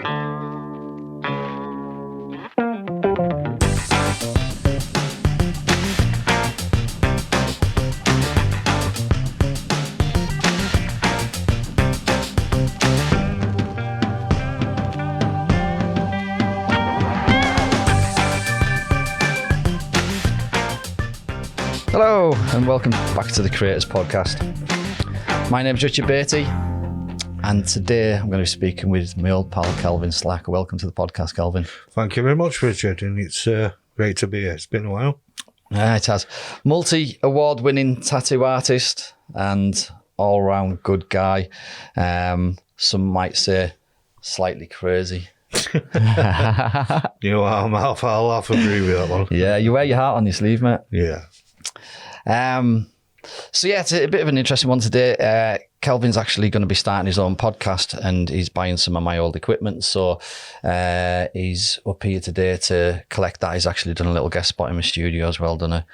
Hello and welcome back to the Creators Podcast. My name's Richard Beatty and today I'm going to be speaking with my old pal Kelvin Slack. Welcome to the podcast, Kelvin. Thank you very much, Richard, and it's great to be here. It's been a while. It has. Multi-award winning tattoo artist and all-round good guy. Some might say slightly crazy. You know, I'll half agree with that one. Yeah, you wear your heart on your sleeve, mate. Yeah. So yeah, it's a bit of an interesting one today. Kelvin's actually going to be starting his own podcast and he's buying some of my old equipment. So he's up here today to collect that. He's actually done a little guest spot in my studio as well. Done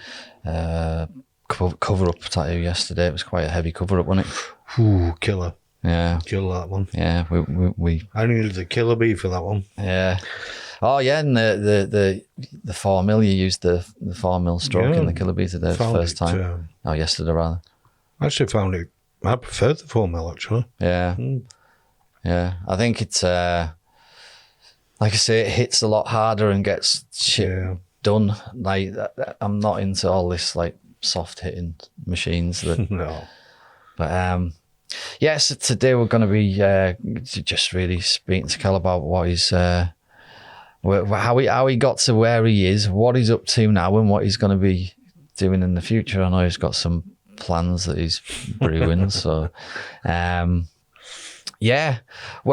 a cover-up tattoo yesterday. It was quite a heavy cover-up, wasn't it? Ooh, killer. Yeah. Kill that one. Yeah, we I needed the killer bee for that one. Yeah. Oh yeah, and the 4mm, you used the 4mm stroke in the killer bee today for the first time. Yesterday rather. I actually found it, I prefer the 4mm actually. Yeah. Yeah. I think it's, like I say, it hits a lot harder and gets shit done. Like, I'm not into all this like soft hitting machines. No. But so today we're going to be just really speaking to Kel about what he's, how he got to where he is, what he's up to now, and what he's going to be doing in the future. I know he's got some plans that he's brewing. So, where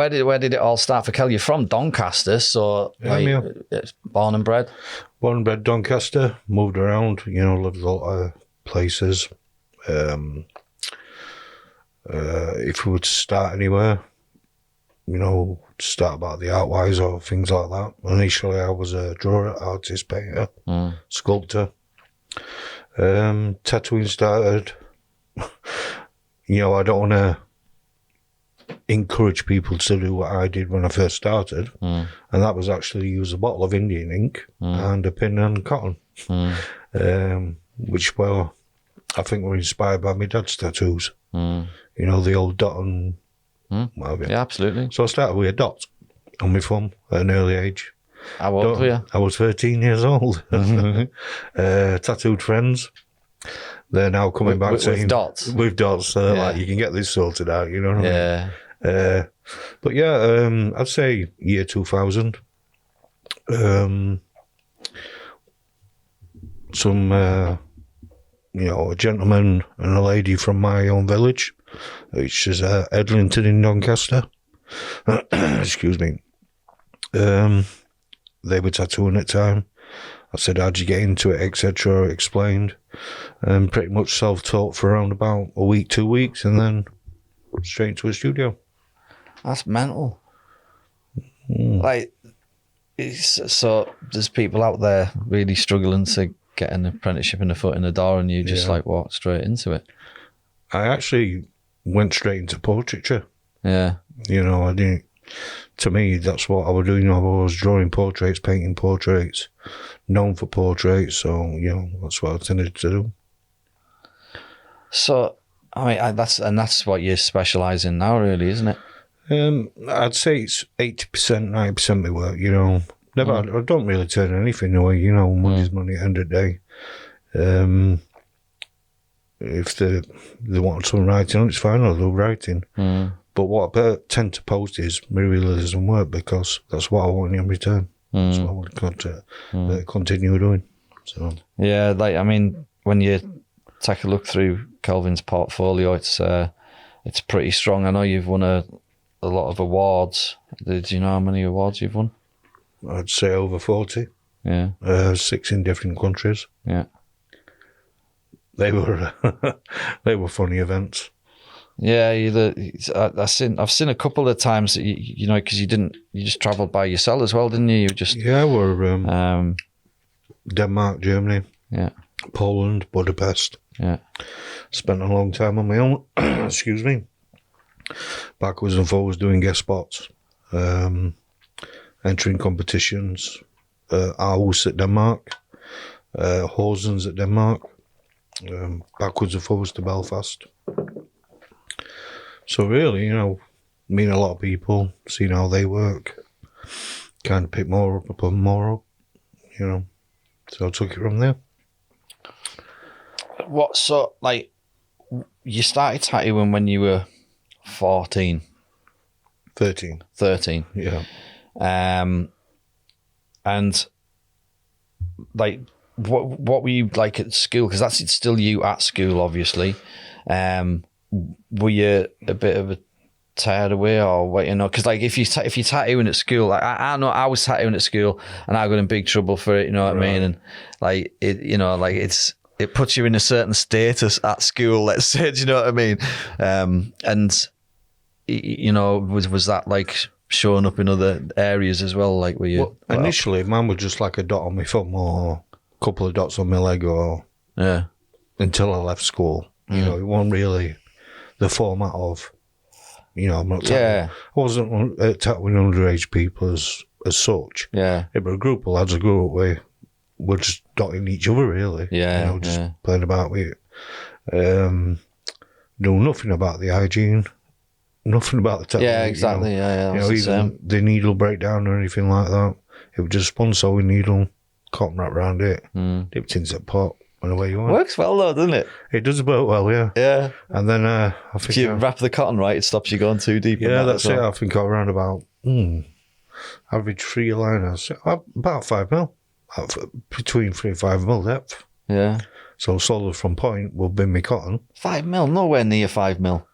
did it all start for Kel? You're from Doncaster, so born and bred. Born and bred Doncaster. Moved around. You know, lived a lot of places. If we were to start anywhere, you know, start about the art-wise or things like that. Initially, I was a drawer, artist, painter, sculptor. Tattooing started. You know, I don't want to encourage people to do what I did when I first started, and that was actually use a bottle of Indian ink and a pin and cotton, which were, I think, were inspired by my dad's tattoos. You know, the old dot and yeah, absolutely. So I started with a dot on my thumb at an early age. How old were you? I was 13 years old. Tattooed friends. They're now coming back saying... With dots? With dots. Like, you can get this sorted out, you know what I mean? But yeah, I'd say year 2000. You know, a gentleman and a lady from my own village, which is Edlington in Doncaster. Excuse me. They were tattooing at the time. I said, how'd you get into it, etc. Explained. And pretty much self-taught for around about a week, 2 weeks, and then straight into a studio. That's mental. Like, so there's people out there really struggling to get an apprenticeship and a foot in the door, and you just like walk straight into it. I actually went straight into portraiture. Yeah. You know, I didn't... To me, that's what I was doing. I was drawing portraits, painting portraits, known for portraits. So, you know, that's what I tended to do. So, I mean, that's what you specialise in now, really, isn't it? I'd say it's 80%, 90% of my work, you know. I don't really turn anything away, you know. Money's money at the end of the day. If they want some writing, it's fine, I'll do writing. But what I tend to post is my realism work, because that's what I want in return. That's what I want to continue doing. So yeah, like, I mean, when you take a look through Kelvin's portfolio, it's pretty strong. I know you've won a lot of awards. Do you know how many awards you've won? I'd say over 40. Yeah. 6 in different countries. Yeah. They were funny events. Yeah, I've seen a couple of times that you know, because you just travelled by yourself as well, didn't you? You just we're Denmark, Germany, Poland, Budapest. Yeah, spent a long time on my own. Excuse me, backwards and forwards doing guest spots. entering competitions. Aarhus at Denmark, Horsens at Denmark, backwards and forwards to Belfast. So really, you know, meeting a lot of people, seeing how they work, kind of pick more up, you know. So I took it from there. What sort, like, you started tattooing when you were 14? 13. 13. Yeah. And like, what were you like at school? Because that's still you at school, obviously. Were you a bit of a tearaway or what? You know, because like if you're tattooing at school, like I know I was tattooing at school and I got in big trouble for it. You know what I mean? And like it, you know, like it puts you in a certain status at school. Let's say, do you know what I mean? And you know, was that like showing up in other areas as well? Like, were you? Well, initially, mine was just like a dot on my thumb or a couple of dots on my leg, or until I left school. You know, it wasn't really the format of, you know, I'm not tattooing. I wasn't tattooing underage people as such. Yeah. But a group of lads I grew up with were just dotting each other, really. Yeah. You know, just playing about with it. Knew nothing about the hygiene, nothing about the tattoo. Yeah, exactly. You know, yeah. you know, even the needle breakdown or anything like that. It was just spun sewing needle, cotton wrap around it, dipped into the pot, and away you went. Works well though, doesn't it? It does work well, yeah. Yeah. And then I think if you wrap the cotton right, it stops you going too deep. Yeah, that's it. I think I around about average 3 liners, about 5 mil, between 3 and 5 mil depth. Yeah. So solid from point will be my cotton. 5 mil, nowhere near 5 mil.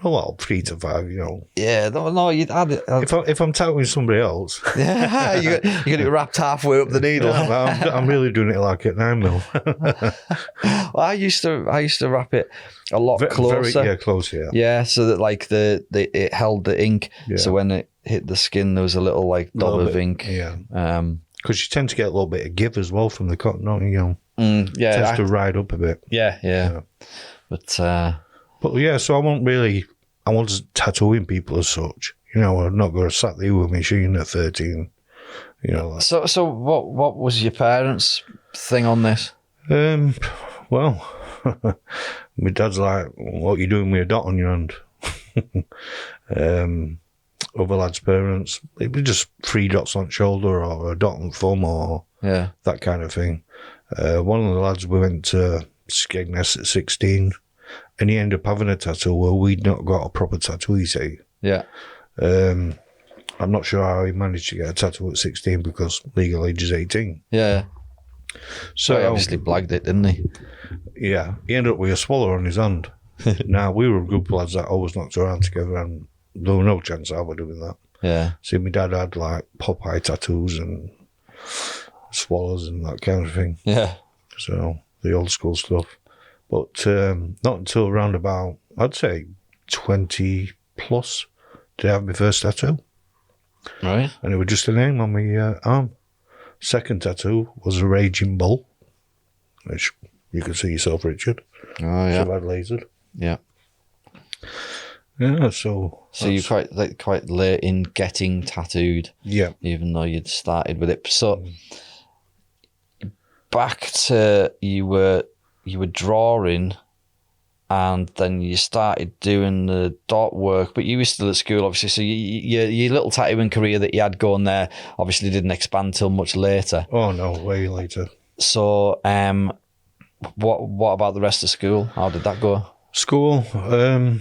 No, well, 3 to 5, you know. Yeah, no, you'd add it. If I'm tattooing somebody else, yeah, you got it wrapped halfway up the needle. Yeah, I'm really doing it like at 9 mil. Well, I used to wrap it a lot closer. Very closer. Yeah. Yeah, so that like it held the ink. Yeah. So when it hit the skin, there was a little like dot of ink. Yeah. Because you tend to get a little bit of give as well from the cotton, don't you? You know. Yeah. It tends to ride up a bit. Yeah. But yeah, so I wasn't tattooing people as such. You know, I'm not going to sat there with a machine at 13. You know. Like. So what was your parents' thing on this? Well, my dad's like, "What are you doing with a dot on your hand?" Other lads' parents, it was just 3 dots on shoulder or a dot on thumb or that kind of thing. One of the lads, we went to Skegness at 16. And he ended up having a tattoo where we'd not got a proper tattoo, you see. Yeah. I'm not sure how he managed to get a tattoo at 16 because legal age is 18. Yeah. So he obviously blagged it, didn't he? Yeah. He ended up with a swallow on his hand. Now, we were a group of lads that always knocked around together and there was no chance I was doing that. Yeah. See, my dad had like Popeye tattoos and swallows and that kind of thing. Yeah. So, the old school stuff. But not until around about, I'd say, 20 plus did I have my first tattoo. Right. And it was just a name on my arm. Second tattoo was a raging bull, which you can see yourself, Richard. Oh, yeah. So I'd lasered. Yeah. Yeah, so you're quite late in getting tattooed. Yeah. Even though you'd started with it. So back to you were drawing and then you started doing the dot work, but you were still at school, obviously. So your little tattooing career that you had going there obviously didn't expand till much later. Oh, no, way later. So what about the rest of school? How did that go? School, I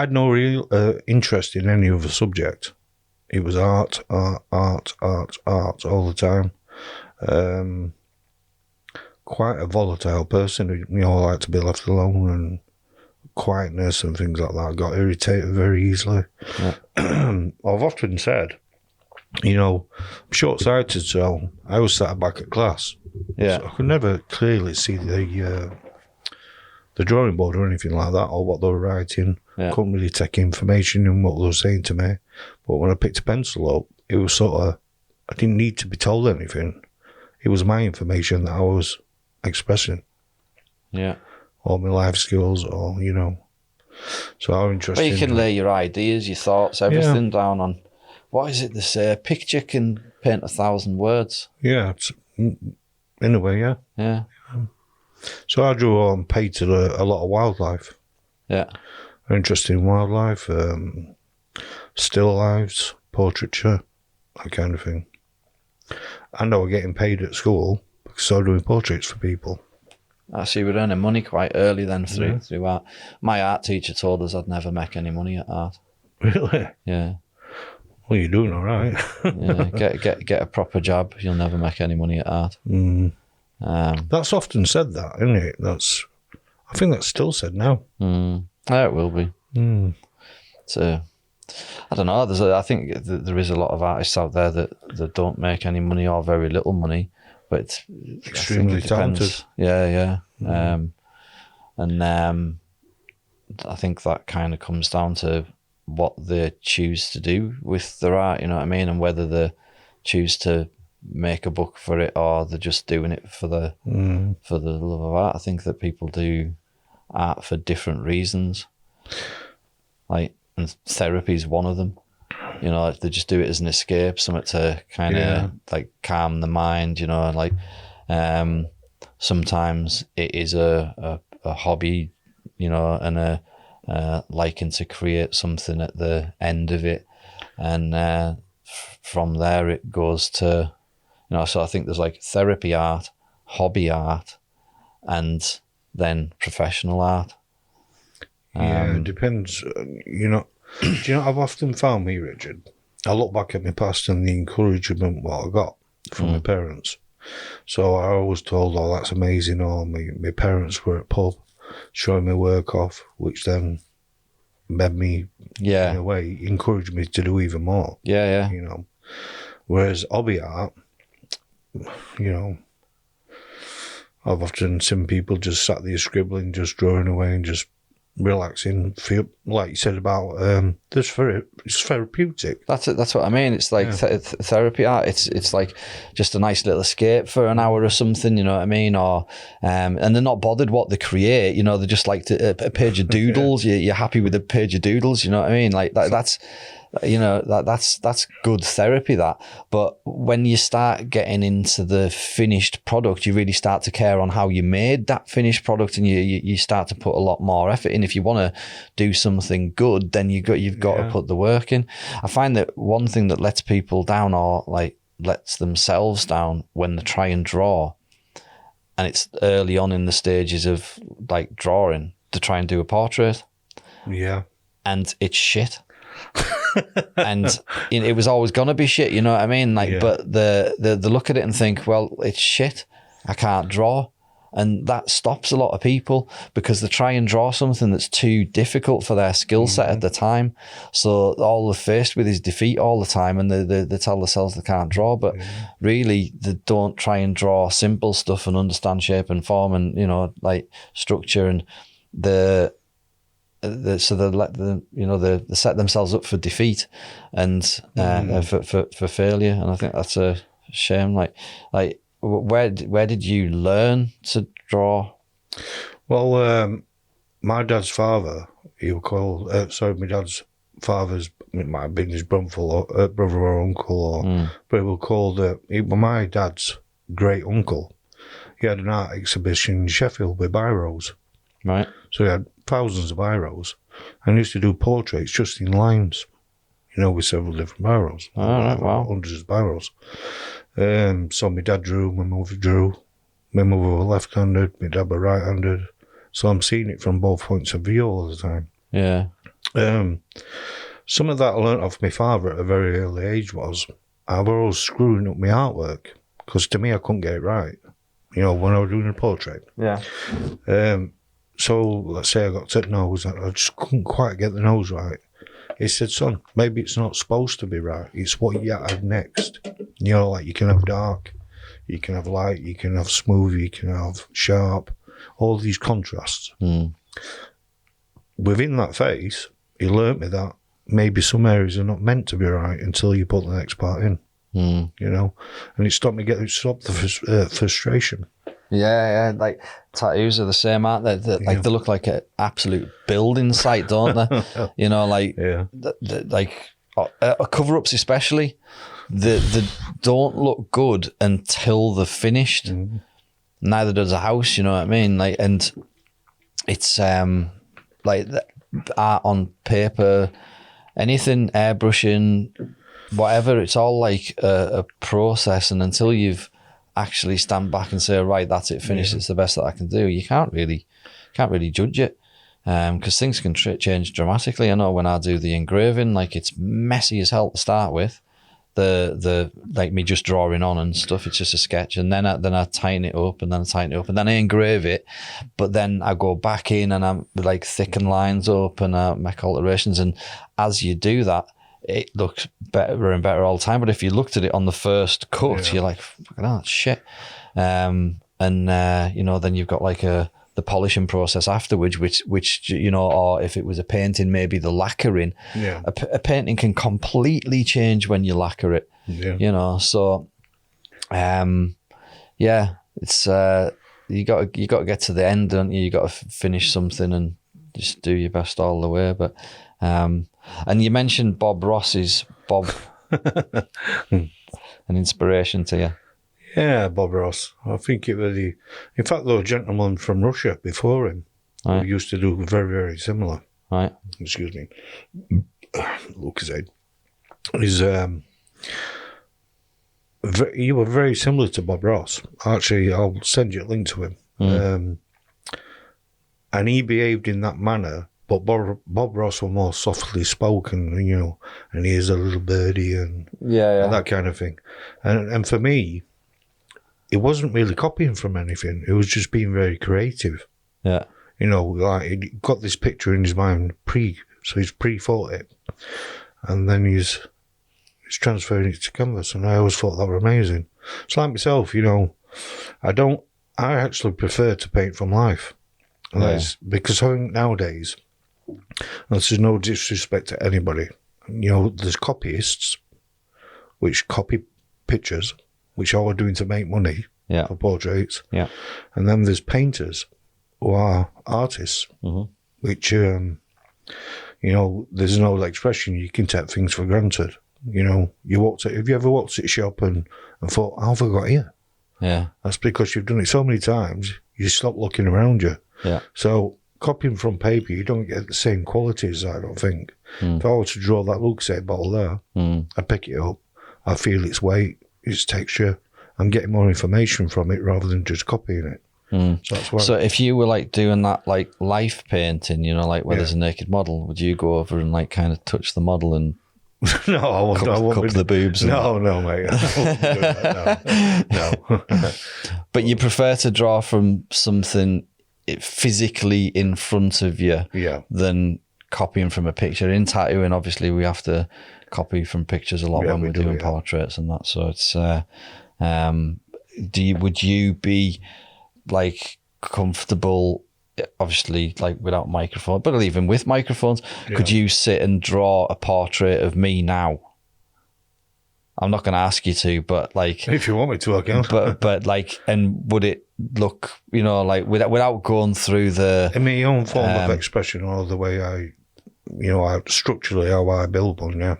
had no real interest in any other subject. It was art all the time. Quite a volatile person. You know, I like to be left alone and quietness and things like that. I got irritated very easily. Yeah. I've often said, you know, I'm short-sighted, so I always sat back at class. Yeah. So I could never clearly see the drawing board or anything like that or what they were writing. Yeah. Couldn't really take information in what they were saying to me. But when I picked a pencil up, it was sort of, I didn't need to be told anything. It was my information that I was expressing. Yeah. All my life skills, or, you know. So how interesting. Well, you can lay your ideas, your thoughts, everything down on what is it they say? A picture can paint 1,000 words. Yeah, in a way, yeah. Yeah. So I drew and painted a lot of wildlife. Yeah. Interesting wildlife, still lives, portraiture, that kind of thing. And I was getting paid at school because I was doing portraits for people. I see we're earning money quite early then through art. My art teacher told us I'd never make any money at art. Really? Yeah. Well, you're doing all right. Yeah. Get a proper job. You'll never make any money at art. That's often said, that, isn't it? I think that's still said now. Yeah, it will be. So, I don't know. I think there is a lot of artists out there that don't make any money or very little money, but it's extremely talented. Yeah. I think that kind of comes down to what they choose to do with their art. You know what I mean, and whether they choose to make a book for it or they're just doing it for the love of art. I think that people do art for different reasons. Like, and therapy is one of them. You know, like they just do it as an escape, something to kind of like calm the mind. You know, like sometimes it is a hobby. You know, and a liking to create something at the end of it, and from there it goes to, you know. So I think there's like therapy art, hobby art, and then professional art. Yeah, it depends. You know, do you know what I've often found, me, Richard? I look back at my past and the encouragement what I got from my parents. So I always told, oh, that's amazing. Or my parents were at pub showing me work off, which then made me, in a way, encouraged me to do even more. Yeah. You know, whereas hobby art, you know, I've often seen people just sat there scribbling, just drawing away and just relaxing, feel like you said about it's therapeutic. That's it. That's what I mean. It's like therapy art. It's like just a nice little escape for an hour or something. You know what I mean? Or and they're not bothered what they create. You know, they just like a page of doodles. You're happy with a page of doodles. You know what I mean? Like that's. You know, that's good therapy, that. But when you start getting into the finished product, you really start to care on how you made that finished product, and you start to put a lot more effort in. If you want to do something good, then you've got to put the work in. I find that one thing that lets people down, or like lets themselves down, when they try and draw, and it's early on in the stages of like drawing, to try and do a portrait. Yeah. And it's shit. And it was always gonna be shit, you know what I mean? Like, but they look at it and think, well, it's shit, I can't draw, and that stops a lot of people because they try and draw something that's too difficult for their skill set at the time. So all they're faced with is defeat all the time, and they tell themselves they can't draw, but really they don't try and draw simple stuff and understand shape and form and, you know, like structure, and so they set themselves up for defeat and for failure, and I think that's a shame. Like where did you learn to draw? Well, my dad's father, he would call my dad's father's, it might have been his brother or uncle, but he would call my dad's great uncle. He had an art exhibition in Sheffield with biros. Right. So he had thousands of biros, and he used to do portraits just in lines, you know, with several different biros. Oh, right, wow. Hundreds of biros. So my dad drew, my mother drew. My mother was left-handed, my dad was right-handed. So I'm seeing it from both points of view all the time. Yeah. Some of that I learnt off my father at a very early age was I was always screwing up my artwork, because to me I couldn't get it right, you know, when I was doing a portrait. Yeah. So let's say I got to the nose, I just couldn't quite get the nose right. He said, son, maybe it's not supposed to be right, it's what you add next. You know, like you can have dark, you can have light, you can have smooth, you can have sharp, all these contrasts. Within that phase, he learnt me that maybe some areas are not meant to be right until you put the next part in, you know, and it stopped the frustration. Yeah, like tattoos are the same, aren't they? Like they look like an absolute building site, don't they? You know, like like cover-ups especially, they don't look good until they're finished. Neither does a house, you know what I mean? Like, and it's like the art on paper, anything, airbrushing, whatever, it's all like a process, and until you've actually stand back and say, right, that's it, finished, it's the best that I can do, you can't really judge it, because things can change dramatically. I know when I do the engraving, like, it's messy as hell to start with, the like me just drawing on and stuff, it's just a sketch, and then I tighten it up, and then I engrave it, but then I go back in and I like thicken lines up and I make alterations, and as you do that, it looks better and better all the time. But if you looked at it on the first cut, you're like, fucking hell, that's shit. And you know, then you've got like the polishing process afterwards, which you know, or if it was a painting, maybe the lacquering. Yeah. A painting can completely change when you lacquer it. Yeah. You know, so yeah, it's you got to get to the end, don't you? You got to finish something and just do your best all the way. But and you mentioned Bob Ross. Is Bob an inspiration to you? Yeah, Bob Ross. I think it was in fact, there was a gentleman from Russia before him who used to do very, very similar. Right. Excuse me. Lucasade. You were very similar to Bob Ross. Actually, I'll send you a link to him. And he behaved in that manner, but Bob Ross was more softly spoken, you know, and here's a little birdie and that kind of thing. And for me, it wasn't really copying from anything. It was just being very creative. Yeah. You know, like, he got this picture in his mind so he's pre-thought it. And then he's transferring it to canvas, and I always thought that were amazing. It's like myself, you know, I actually prefer to paint from life. And that's because I think nowadays, and this is no disrespect to anybody, you know, there's copyists which copy pictures, which all are doing to make money for portraits. Yeah. And then there's painters who are artists, which, you know, there's an old expression, you can take things for granted. You know, have you ever walked at a shop and thought, how have I got here? Yeah. That's because you've done it so many times, you stop looking around you. Yeah. So copying from paper, you don't get the same qualities, I don't think. If I were to draw that Lucasade bottle there, I'd pick it up, I feel its weight, its texture. I'm getting more information from it rather than just copying it. So that's why. So if you were like doing that like life painting, you know, like where there's a naked model, would you go over and like kind of touch the model and no, I won't cup the boobs? No, mate. I won't be doing that, no. But you prefer to draw from something physically in front of you than copying from a picture. In tattooing, obviously, we have to copy from pictures a lot when we're doing portraits and that. So it's would you be like comfortable, obviously, like without microphone, but even with microphones, could you sit and draw a portrait of me now? I'm not going to ask you to, but like, if you want me to, I can. but like, and would it look, you know, like without going through the in my own form of expression or the way I, you know, structurally how I build one,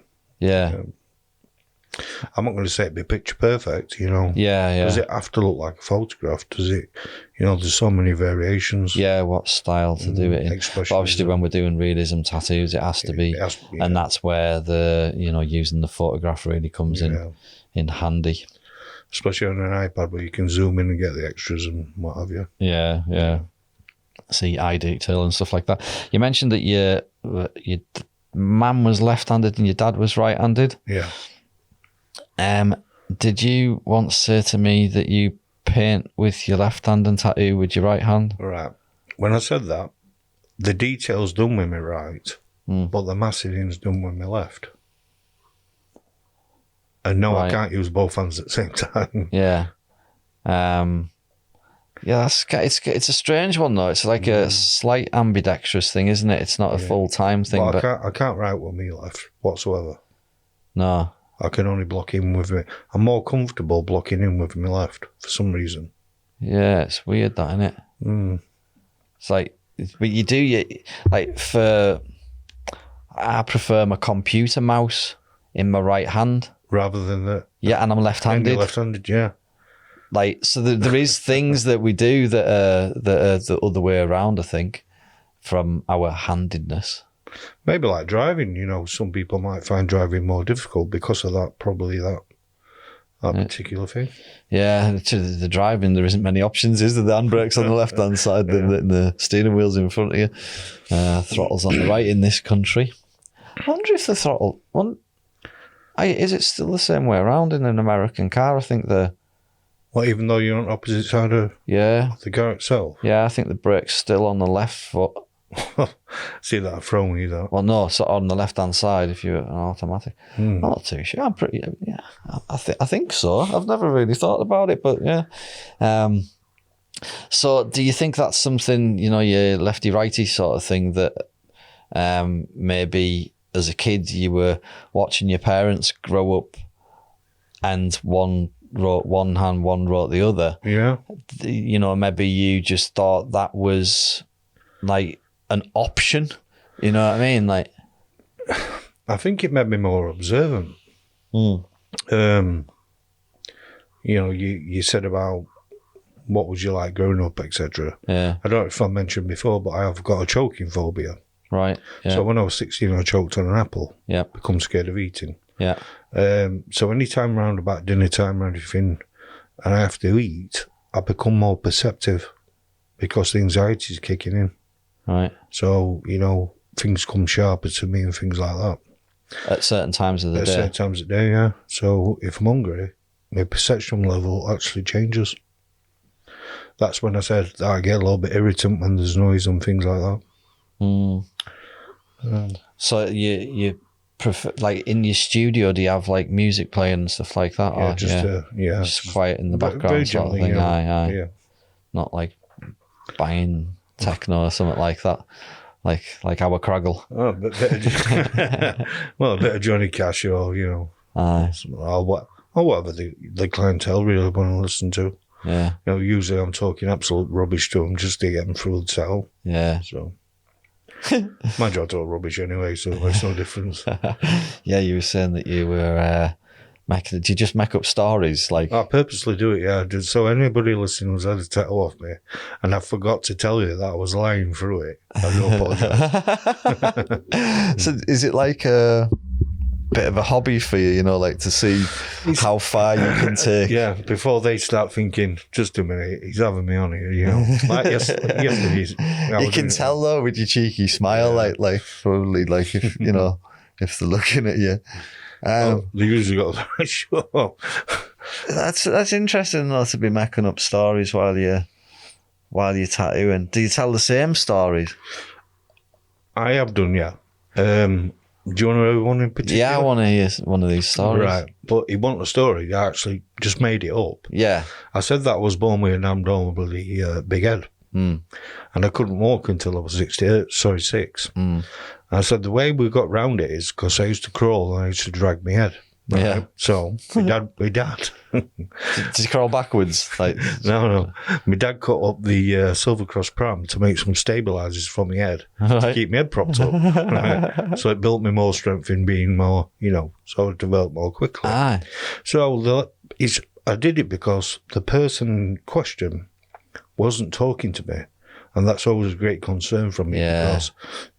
I'm not going to say it'd be picture perfect, you know. Does it have to look like a photograph? Does it, you know, there's so many variations. Yeah, what style to do it in. But obviously, when we're doing realism tattoos, it has to be. And that's where the, you know, using the photograph really comes in handy. Especially on an iPad where you can zoom in and get the extras and what have you. Yeah. See eye detail and stuff like that. You mentioned that your mum was left-handed and your dad was right-handed. Yeah. Did you once say to me that you paint with your left hand and tattoo with your right hand? Right. When I said that, the detail's done with my right, but the massaging's done with my left. And no, I can't use both hands at the same time. Yeah. It's a strange one though. It's like a slight ambidextrous thing, isn't it? It's not a full-time thing. Well, I can't write with me left whatsoever. No. I can only block in with me. I'm more comfortable blocking in with my left for some reason. Yeah, it's weird that, isn't it? It's like, but you do, like I prefer my computer mouse in my right hand. Rather than the... Yeah, and I'm And left-handed. you're left-handed, yeah. Like, so there is things that we do that are the other way around, I think, from our handedness. Maybe like driving, you know, some people might find driving more difficult because of that, probably that particular thing. Yeah, to the driving, there isn't many options, is there? The handbrake's on the left-hand side, the steering wheel's in front of you. Throttle's on the right in this country. I wonder if the throttle... is it still the same way around in an American car? I think Well, even though you're on opposite side of the car itself? Yeah, I think the brake's still on the left foot. See that thrown you, that. Well, no, so on the left-hand side if you're an automatic. I'm not too sure. I'm pretty... Yeah, I think so. I've never really thought about it, but yeah. So do you think that's something, you know, your lefty-righty sort of thing that maybe as a kid you were watching your parents grow up and one wrote one hand, one wrote the other? Yeah. You know, maybe you just thought that was like an option, you know what I mean? Like, I think it made me more observant. You know, you said about what was you like growing up, etc. yeah, I don't know if I mentioned before, but I have got a choking phobia. right, yeah, So when I was 16, I choked on an apple. yeah, Become scared of eating. yeah, So any time round about dinner time or anything, and I have to eat, I become more perceptive because the anxiety is kicking in. right. So, you know, things come sharper to me and things like that. At certain times of the At day. certain times of the day, yeah. So if I'm hungry, my perception level actually changes. That's when I said that I get a little bit irritant when there's noise and things like that. So you prefer, like in your studio, do you have like music playing and stuff like that? Yeah, or, just quiet in the Very background sort of gently, thing. yeah. Aye. Yeah. Not like buying techno or something like that. Like our Craggle. Oh, a bit of, a bit of Johnny Cash or, you know, Aye. or whatever the clientele really want to listen to. Yeah. You know, usually I'm talking absolute rubbish to them just to get them through the settle. Yeah. So my job's all rubbish anyway, so it makes no difference. Yeah, you were saying that you were did you just make up stories? Like, I purposely do it, yeah. So anybody listening who's had a tattoo off me, and I forgot to tell you that I was lying through it, I do apologise. So is it like a bit of a hobby for you, you know, like to see how far you can take? Yeah, before they start thinking, just a minute, he's having me on here, you know. Like yesterday, You can tell though with your cheeky smile, like probably like if you know if they're looking at you. They usually got the right show. That's interesting though, to be making up stories while you're tattooing. Do you tell the same stories? I have done, yeah. Do you want to hear one in particular? Yeah, I want to hear one of these stories. Right, but he wasn't a story. I actually just made it up. Yeah. I said that I was born with an abnormally big head. And I couldn't walk until I was 6. I said the way we got round it is because I used to crawl and I used to drag my head. Right? Yeah. So my dad. Did you crawl backwards? Like No. My dad cut up the Silver Cross pram to make some stabilisers for my head to Right. keep my head propped up. Right? So it built me more strength in being more, you know, so I developed more quickly. Aye. So I did it because the person in question wasn't talking to me. And that's always a great concern from me because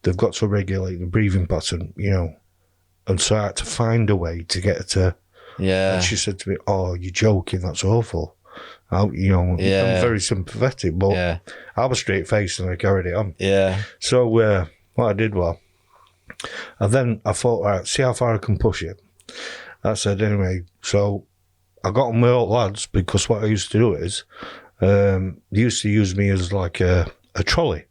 they've got to regulate the breathing pattern, you know. And so I had to find a way to get her to... Yeah. And she said to me, "Oh, you're joking, that's awful." I'm very sympathetic, but I was straight-faced and I carried it on. Yeah. So what I did was, and then I thought, all right, see how far I can push it. I said, anyway, so I got on my old lads because what I used to do is, they used to use me as like a trolley.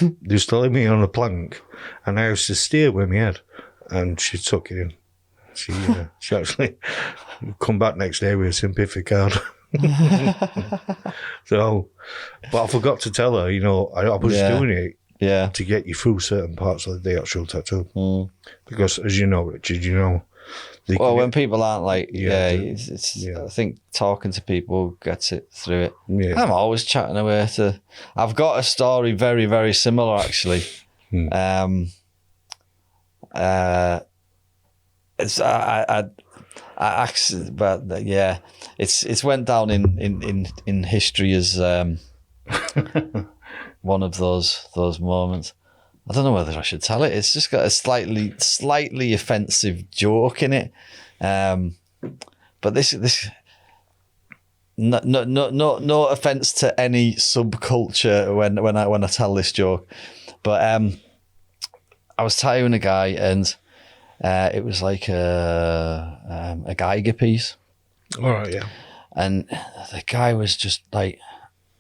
They used to lay me on a plank and I used to steer with my head and she took it in. She actually come back next day with a sympathy card. So, but I forgot to tell her, you know, I was doing it to get you through certain parts of the actual tattoo. Because as you know, Richard, you know, when people aren't like, I think talking to people gets it through it. Yeah. I'm always chatting away to. I've got a story very, very similar actually. it's but yeah, it's went down in history as one of those moments. I don't know whether I should tell it. It's just got a slightly offensive joke in it. But this no offense to any subculture when I tell this joke. But I was tattooing a guy, and it was like a Geiger piece. All right, yeah. And the guy was just like,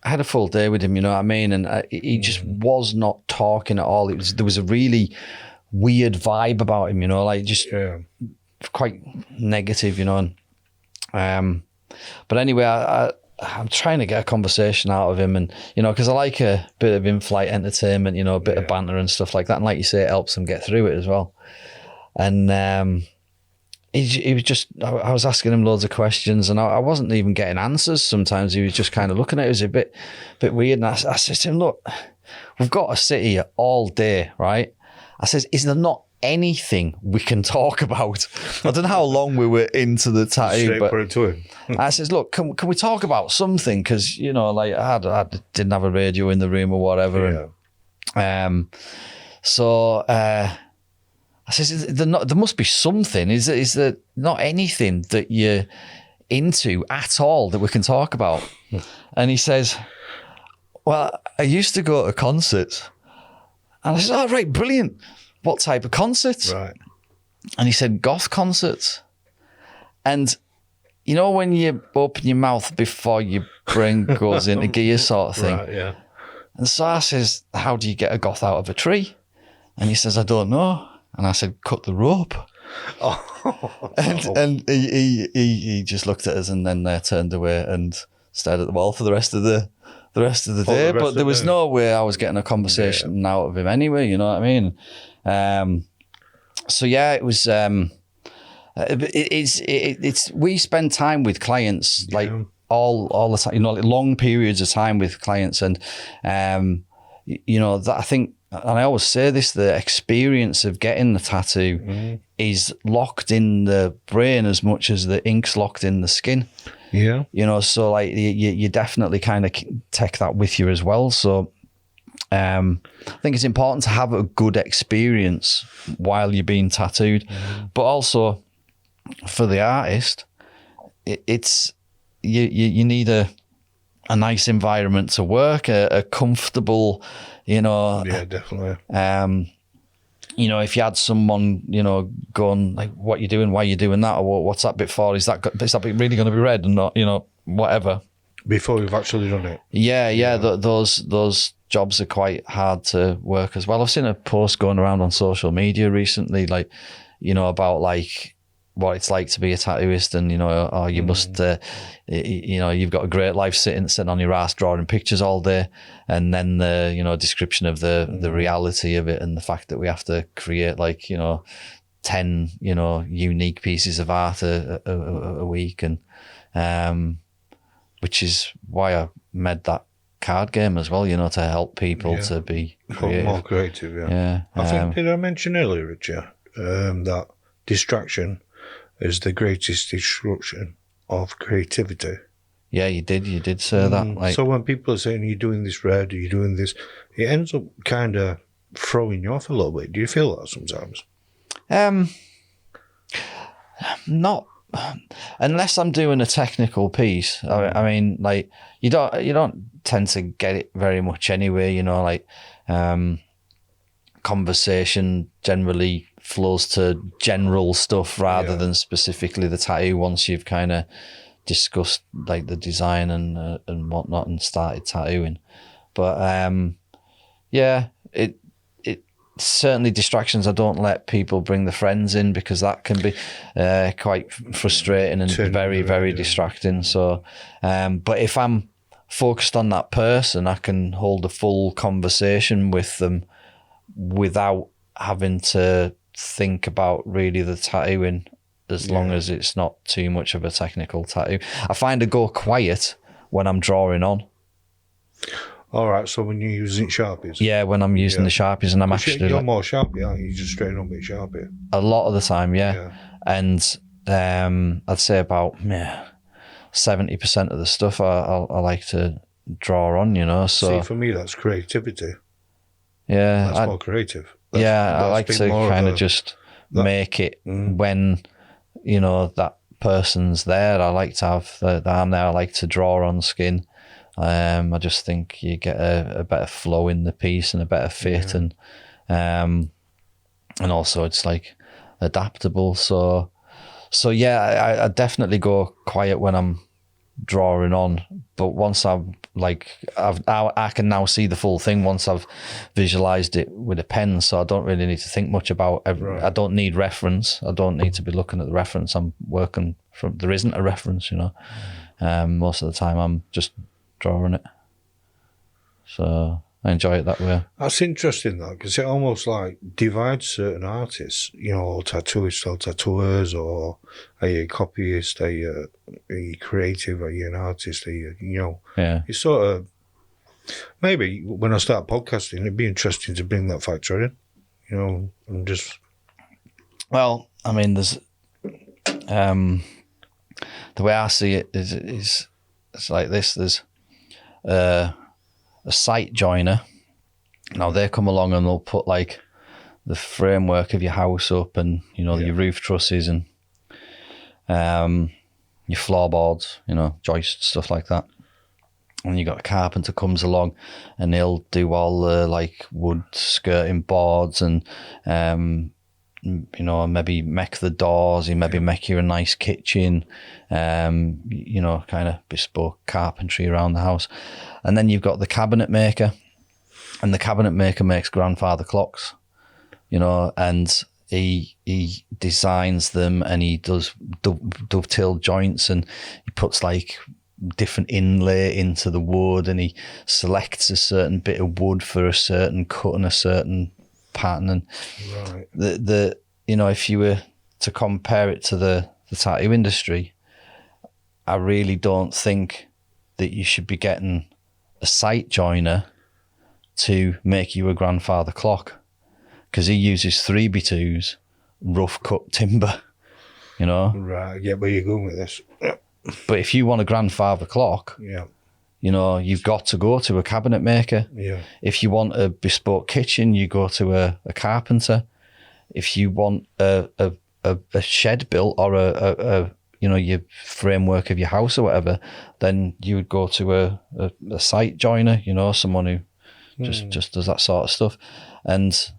I had a full day with him, you know what I mean? And he just was not talking at all. There was a really weird vibe about him, you know, like just quite negative, you know. And, but anyway, I'm trying to get a conversation out of him, and, you know, because I like a bit of in-flight entertainment, you know, a bit of banter and stuff like that. And like you say, it helps him get through it as well. And he was just, I was asking him loads of questions, and I wasn't even getting answers. Sometimes he was just kind of looking at it. It was a bit weird. And I said to him, look, we've got to sit here all day, right? I says, is there not anything we can talk about? I don't know how long we were into the tattoo, but put it to him. I says, look, can we talk about something? Because, you know, like I didn't have a radio in the room or whatever. Yeah. So I says, there must be something. Is there not anything that you're into at all that we can talk about? And he says, well, I used to go to concerts. And I said, oh, right, brilliant. What type of concerts? Right. And he said, goth concerts. And you know when you open your mouth before your brain goes into gear sort of thing? Right, yeah. And so I says, how do you get a goth out of a tree? And he says, I don't know. And I said, cut the rope. Oh. And he just looked at us and then turned away and stared at the wall for the rest of the day. But there was no way I was getting a conversation out of him anyway, you know what I mean? So yeah, it was it's we spend time with clients like all the time, you know, like long periods of time with clients, and you know, that I think, and I always say this, the experience of getting the tattoo is locked in the brain as much as the ink's locked in the skin. Yeah. You know, so like you definitely kind of take that with you as well. So I think it's important to have a good experience while you're being tattooed, but also for the artist, it's you need a nice environment to work, a comfortable, you know. Yeah, definitely. You know, if you had someone, you know, going like, "What you doing? Why you doing that? Or what's that bit for? Is that bit really going to be read?" And not, you know, whatever. Before you've actually done it. Yeah. Those jobs are quite hard to work as well. I've seen a post going around on social media recently, like, you know, about like what it's like to be a tattooist, and, you know, oh, you must, you know, you've got a great life sitting on your ass drawing pictures all day, and then the, you know, description of the reality of it, and the fact that we have to create like, you know, 10, you know, unique pieces of art a week, and which is why I made that card game as well, you know, to help people to be creative. More creative, yeah. I think, did I mention earlier, Richard, that distraction is the greatest destruction of creativity. Yeah, you did say that. Like, so when people are saying, you're doing this red, or you're doing this, it ends up kind of throwing you off a little bit. Do you feel that sometimes? Not unless I'm doing a technical piece. I mean, like, you don't tend to get it very much anyway, you know, like conversation generally flows to general stuff rather than specifically the tattoo once you've kind of discussed like the design and whatnot and started tattooing. But it certainly distractions. I don't let people bring the friends in, because that can be quite frustrating and very distracting. So but if I'm focused on that person, I can hold a full conversation with them without having to think about really the tattooing, as long as it's not too much of a technical tattoo. I find I go quiet when I'm drawing on. All right, so when you're using Sharpies? Yeah, when I'm using the Sharpies, and I'm actually... You're more Sharpie, aren't you? You just straight on with Sharpie. A lot of the time, yeah. And I'd say about 70% of the stuff I like to draw on, you know. So See, for me, that's creativity. yeah, That's more creative. I like been to more kind of a- just make it when, you know, that person's there. I like to have that I'm there. I like to draw on skin. I just think you get a better flow in the piece and a better fit, and also it's like adaptable. So yeah, I definitely go quiet when I'm drawing on, but once I'm like I can now see the full thing once I've visualized it with a pen, so I don't really need to think much about I don't need reference. I don't need to be looking at the reference. I'm working from, there isn't a reference, you know. Most of the time I'm just drawing it, so I enjoy it that way. That's interesting, though, because it almost like divides certain artists, you know, or tattooists or tattooers, or are you a copyist, are you creative, are you an artist, are you, you know. Yeah. It's sort of, maybe when I start podcasting, it'd be interesting to bring that factor in, you know, and just... Well, I mean, there's, the way I see it is it's like this. There's a site joiner. Now they come along and they'll put like the framework of your house up, and you know your roof trusses and your floorboards, you know, joists, stuff like that. And you got a carpenter comes along and he'll do all the like wood skirting boards and you know, maybe make the doors, he maybe make you a nice kitchen, you know, kind of bespoke carpentry around the house. And then you've got the cabinet maker, and the cabinet maker makes grandfather clocks, you know, and he designs them, and he does dovetail joints, and he puts like different inlay into the wood, and he selects a certain bit of wood for a certain cut and a certain pattern. And the you know, if you were to compare it to the tattoo industry, I really don't think that you should be getting a site joiner to make you a grandfather clock, because he uses 3x2s, rough cut timber, you know. Right, I get where you're going with this. But if you want a grandfather clock, you know, you've got to go to a cabinet maker. Yeah. If you want a bespoke kitchen, you go to a carpenter. If you want a shed built, or a you know, your framework of your house or whatever, then you would go to a site joiner, you know, someone who just does that sort of stuff. And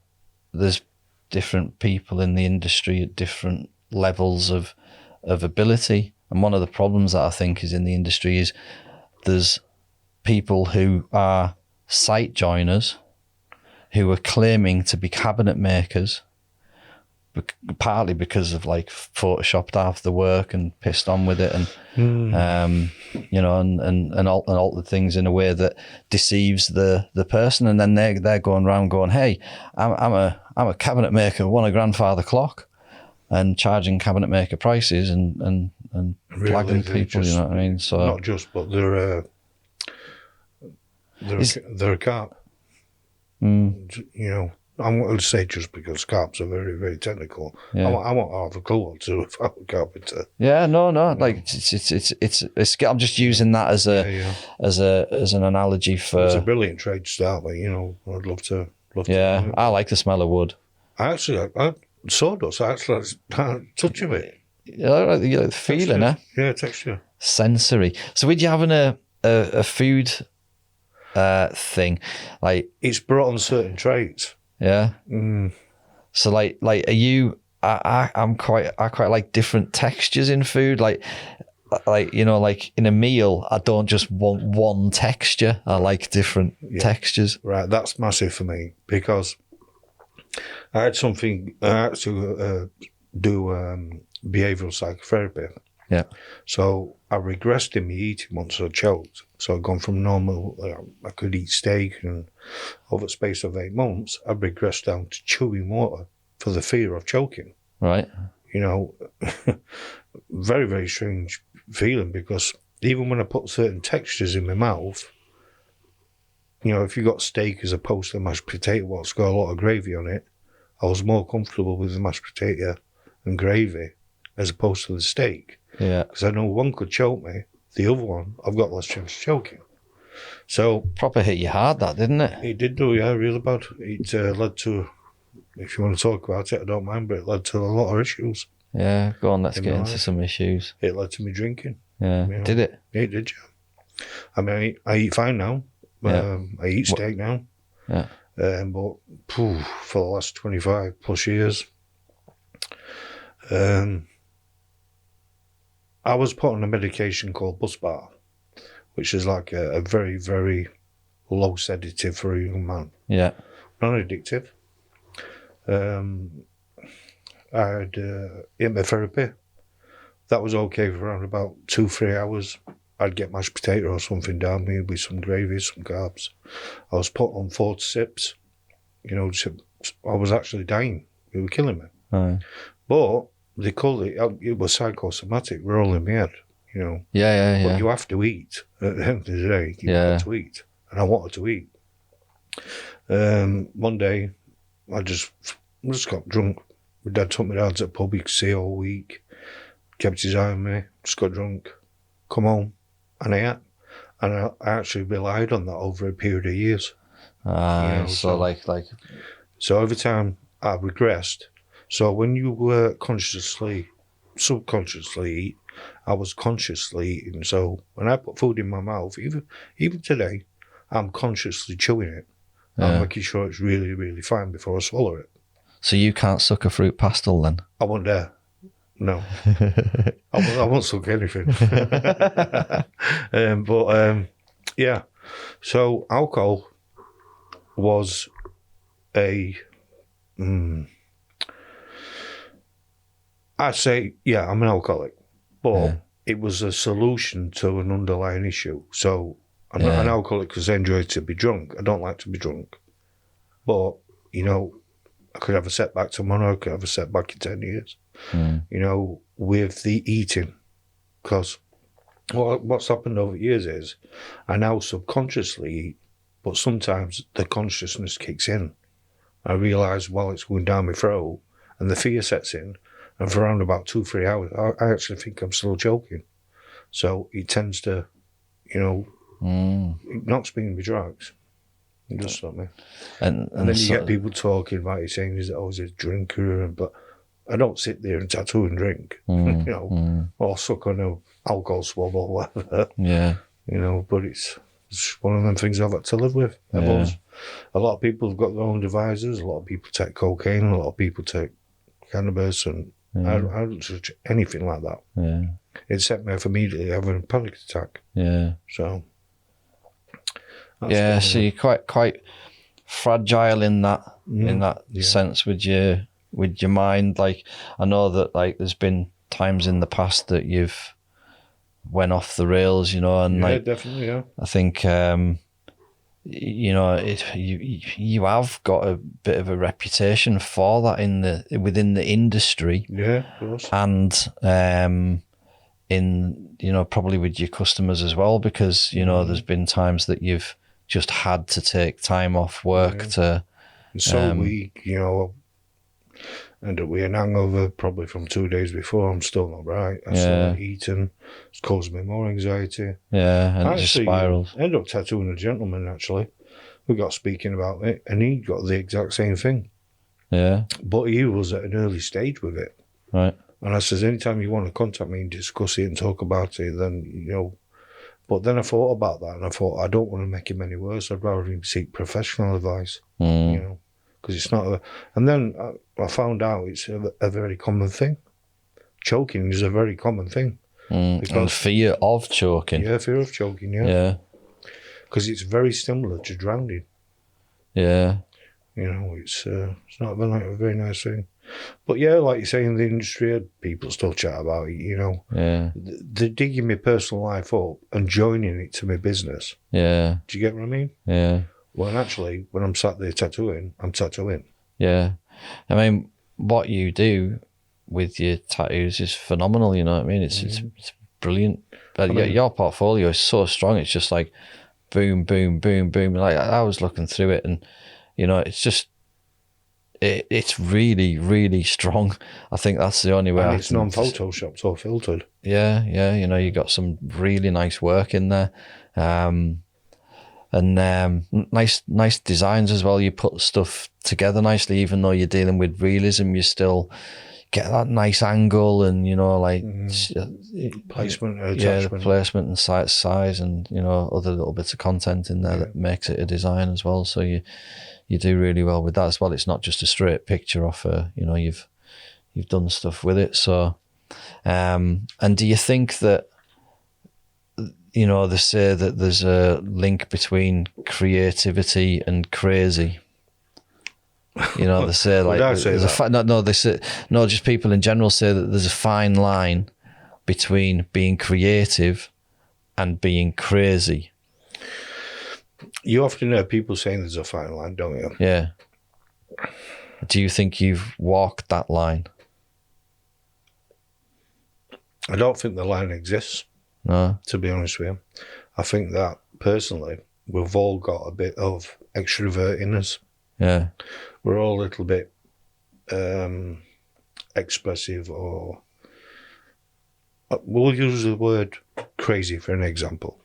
there's different people in the industry at different levels of ability. And one of the problems that I think is in the industry is there's people who are site joiners who are claiming to be cabinet makers, partly because of like photoshopped half the work and pissed on with it, and you know, and altered things in a way that deceives the person, and then they're going around going, hey, I'm a cabinet maker, want a grandfather clock, and charging cabinet maker prices and Really, flagging people, you know what I mean? So not just, but they're a carp. You know, I'm going to say just because carps are very, very technical. I want to have a clue or two if I'm a carpenter. Yeah, no, like it's. I'm just using that as an analogy for. It's a brilliant trade to start with. You know, I'd love to. Yeah, I like the smell of wood. I sawdust. I actually like touching it. You like the feeling, eh? Yeah, texture. Sensory. So, would you having a food thing like? It's brought on certain traits. Yeah. So like are you? I quite like different textures in food. Like you know, like in a meal, I don't just want one texture. I like different textures. Right, that's massive for me, because I had to do behavioural psychotherapy. Yeah. So I regressed in my eating once I choked. So I'd gone from normal, I could eat steak, and over the space of 8 months, I regressed down to chewing water for the fear of choking. Right. You know, very, very strange feeling, because even when I put certain textures in my mouth, you know, if you got steak as opposed to mashed potato, what's got a lot of gravy on it, I was more comfortable with the mashed potato and gravy as opposed to the steak. Yeah. Because I know one could choke me, the other one, I've got less chance of choking. So Proper hit you hard, that, didn't it? it did do, yeah, really bad. It led to, if you want to talk about it, I don't mind, but it led to a lot of issues. Yeah, go on, let's In get my into life. some issues. It led to me drinking. Yeah, You know. did it? It did, yeah. I mean, I eat fine now. Yeah. I eat steak now. Yeah. But for the last 25 plus years, I was put on a medication called Busbar, which is like a very, very low sedative for a young man. Yeah. Non-addictive. I had hypnotherapy. That was okay for around about 2-3 hours. I'd get mashed potato or something down me with some gravy, some carbs. I was put on 4 sips. You know, I was actually dying. It was killing me. Aye. But they called it was psychosomatic, roll in my head, you know. Yeah. But you have to eat. At the end of the day, you've Yeah. got to eat. And I wanted to eat. One day, I just got drunk. My dad took me down to the pub. He could see all week. Kept his eye on me. Just got drunk. Come home. And I ate. And I actually relied on that over a period of years. Aye, You know, so like So every time I regressed, so when you were subconsciously eat, I was consciously eating. So when I put food in my mouth, even today, I'm consciously chewing it. Yeah. I'm making sure it's really, really fine before I swallow it. So you can't suck a fruit pastel then? I won't dare. No. I won't suck anything. Yeah. So alcohol was I say, yeah, I'm an alcoholic, but it was a solution to an underlying issue. So I'm not an alcoholic because I enjoy to be drunk. I don't like to be drunk. But, you know, I could have a setback tomorrow. I could have a setback in 10 years, you know, with the eating. Because what's happened over years is I now subconsciously eat, but sometimes the consciousness kicks in. I realise while it's going down my throat and the fear sets in, and for around about 2-3 hours, I actually think I'm still choking. So it tends to, you know, it knocks me in my tracks. It does stop me. And then you get people talking about it, saying he's always a drinker, but I don't sit there and tattoo and drink, you know, or suck on an alcohol swab or whatever. Yeah. You know, but it's one of them things I've had to live with. A lot of people have got their own devices. A lot of people take cocaine. A lot of people take cannabis, and I don't touch anything like that. Yeah. It set me off immediately having a panic attack. Yeah. So. So you're quite fragile in that sense with your mind. Like, I know that like there's been times in the past that you've went off the rails, you know, and like definitely, yeah. I think you know, you have got a bit of a reputation for that within the industry. Yeah, of course. And in, you know, probably with your customers as well, because, you know, there's been times that you've just had to take time off work to... So weak, you know, end up with an hangover probably from 2 days before. I'm still not right. I still not eating. It's caused me more anxiety. Yeah, and it just spirals. I ended up tattooing a gentleman, actually, who got speaking about it, and he got the exact same thing. Yeah. But he was at an early stage with it. Right. And I says, anytime you want to contact me and discuss it and talk about it, then, you know. But then I thought about that, and I thought, I don't want to make him any worse. I'd rather him seek professional advice, you know, because it's not and then I found out it's a very common thing. Choking is a very common thing. And fear of choking. Yeah, fear of choking, yeah. Because it's very similar to drowning. Yeah. You know, it's not a very nice thing. But yeah, like you say, in the industry, people still chat about it, you know. Yeah. They're digging my personal life up and joining it to my business. Yeah. Do you get what I mean? Yeah. Well, actually, when I'm sat there tattooing, I'm tattooing. Yeah. I mean, what you do with your tattoos is phenomenal, you know what I mean? It's brilliant. But your portfolio is so strong. It's just like boom, boom, boom, boom. Like, I was looking through it, and, you know, it's just... it's really, really strong. I think that's the only way. And it's non-photoshopped or filtered. Yeah, you know, you got some really nice work in there. Nice designs as well. You put stuff together nicely, even though you're dealing with realism, you still get that nice angle and, you know, like Placement and the attachment. placement and size and, you know, other little bits of content in there that makes it a design as well. So you do really well with that as well. It's not just a straight picture off you know, you've done stuff with it. So and do you think that, you know, they say that there's a link between creativity and crazy? You know, they say like just people in general say that there's a fine line between being creative and being crazy. You often hear people saying there's a fine line, don't you? Yeah. Do you think you've walked that line? I don't think the line exists. No. To be honest with you, I think that personally, we've all got a bit of extrovert in us. Yeah. We're all a little bit expressive, or we'll use the word crazy for an example.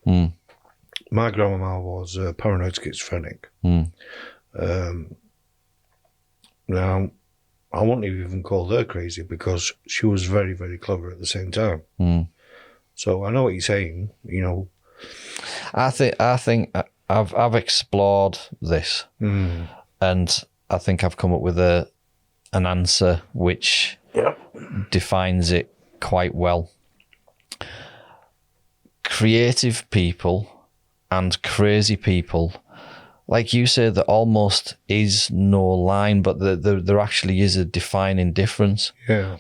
My grandma was paranoid schizophrenic. Now, I won't even call her crazy because she was very, very clever at the same time. So I know what you're saying, you know. I think I've explored this, and I think I've come up with an answer which defines it quite well. Creative people and crazy people, like you said, there almost is no line, but there actually is a defining difference. Yeah.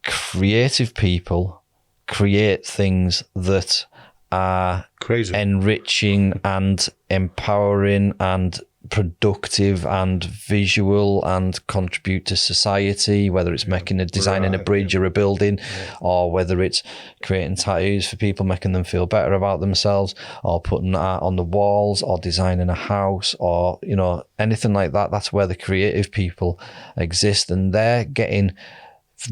Creative people create things that are crazy, enriching and empowering and productive and visual and contribute to society, whether it's making designing a bridge or a building, or whether it's creating tattoos for people, making them feel better about themselves, or putting art on the walls, or designing a house, or, you know, anything like that. That's where the creative people exist, and they're getting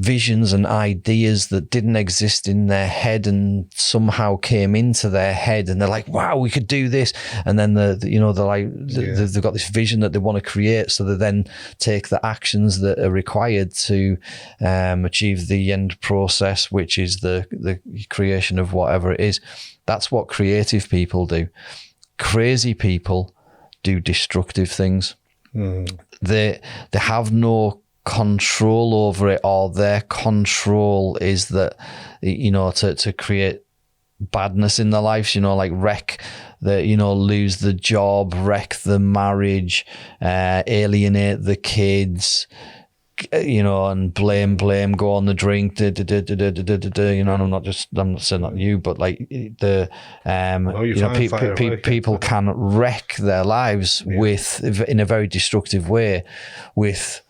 visions and ideas that didn't exist in their head and somehow came into their head, and they're like, wow, we could do this. And then they've got this vision that they want to create, so they then take the actions that are required to achieve the end process, which is the creation of whatever it is. That's what creative people do. Crazy people do destructive things. They have no control over it, or their control is that, you know, to create badness in their lives, you know, like wreck the, you know, lose the job, wreck the marriage, alienate the kids, you know, and blame, go on the drink, you know, and I'm not saying that you, but like the, you know, people can wreck their lives in a very destructive way with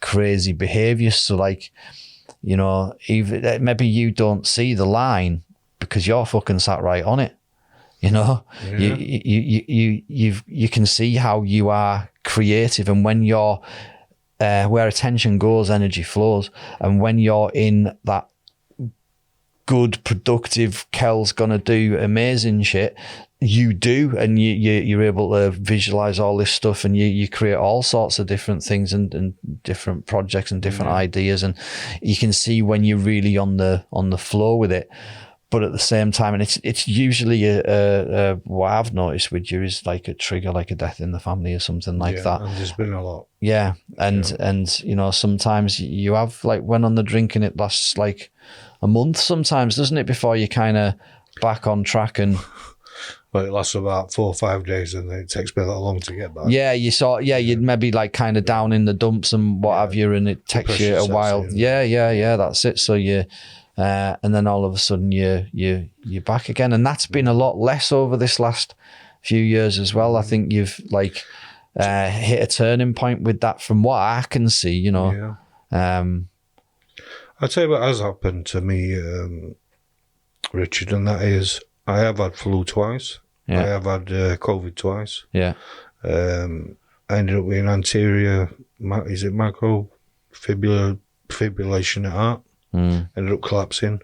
crazy behavior. So like, you know, even maybe you don't see the line because you're fucking sat right on it, you know. You can see how you are creative, and when you're where attention goes, energy flows, and when you're in that good, productive, Kel's gonna do amazing shit, you do, and you're able to visualize all this stuff, and you create all sorts of different things and different projects and different ideas, and you can see when you're really on the flow with it. But at the same time, and it's usually a what I've noticed with you is like a trigger, like a death in the family or something like that. And there's been a lot. Yeah, and you know, sometimes you have like when on the drink, and it lasts like a month sometimes, doesn't it, before you kind of back on track and. Well, it lasts about 4 or 5 days, and it takes me that long to get back. Yeah, you'd maybe like kind of down in the dumps and what have you, and it takes you a while. Yeah, that's it. So you, and then all of a sudden you're back again, and that's been a lot less over this last few years as well. I think you've like hit a turning point with that, from what I can see. You know, I'll tell you what has happened to me, Richard, and that is I have had flu twice. I have had COVID twice. Yeah. I ended up with an anterior is it microfibrillation at heart? Ended up collapsing.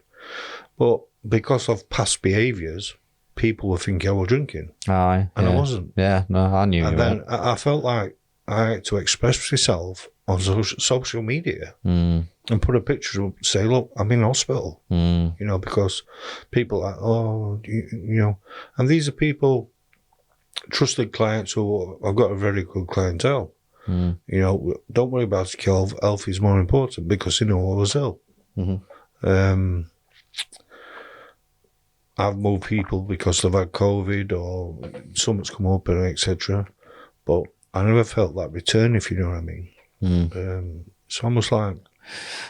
But because of past behaviours, people were thinking I was drinking. Aye, And yeah. I wasn't. Yeah, no, I knew And you then weren't. I felt like I had to express myself on social media and put a picture up, say, look, I'm in hospital, you know, because people are, you know, and these are people, trusted clients who I've got a very good clientele. You know, don't worry about it, Kelv. Health is more important because, you know, I was ill. I've moved people because they've had COVID or something's come up and etc. But I never felt that return, if you know what I mean. It's almost like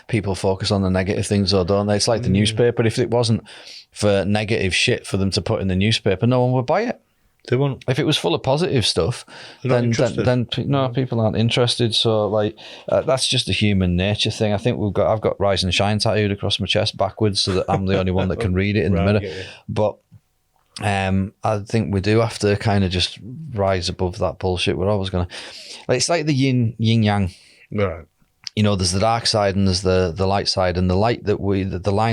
People focus on the negative things, though, don't they? It's like the newspaper. If it wasn't for negative shit for them to put in the newspaper, no one would buy it. they won't. If it was full of positive stuff, They're not then interested. no, people aren't interested. So like that's just a human nature thing. I think I've got Rise and Shine tattooed across my chest backwards, so that I'm the only one that can read it in the Right, middle. yeah. But I think we do have to kind of just rise above that bullshit. We're always gonna, like, it's like the yin yang. Right. You know, there's the dark side and there's the light side, and the line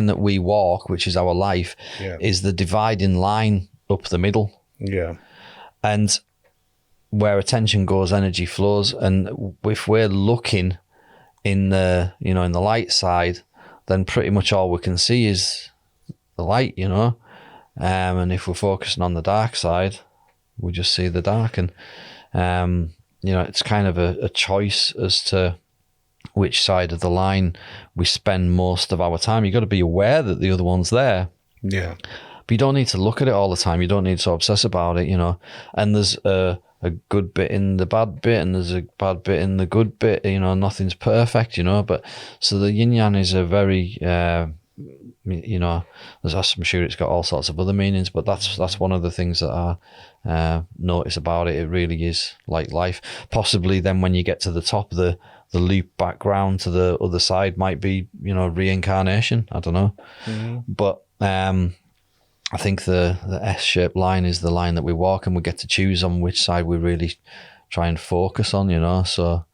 that we walk, which is our life, Yeah. is the dividing line up the middle. Yeah. And where attention goes, energy flows. And if we're looking in the light side, then pretty much all we can see is the light, you know. And if we're focusing on the dark side, we just see the dark. And you know, it's kind of a choice as to which side of the line we spend most of our time. You've got to be aware that the other one's there. Yeah. But you don't need to look at it all the time. You don't need to obsess about it, you know. And there's a good bit in the bad bit, and there's a bad bit in the good bit. You know, nothing's perfect, you know. But so the yin yang is a very, you know, I'm sure it's got all sorts of other meanings, but that's one of the things that I notice about it. It really is like life. Possibly then when you get to the top, the loop back round to the other side might be, you know, reincarnation. I don't know, but I think the S-shaped line is the line that we walk, and we get to choose on which side we really try and focus on, you know. So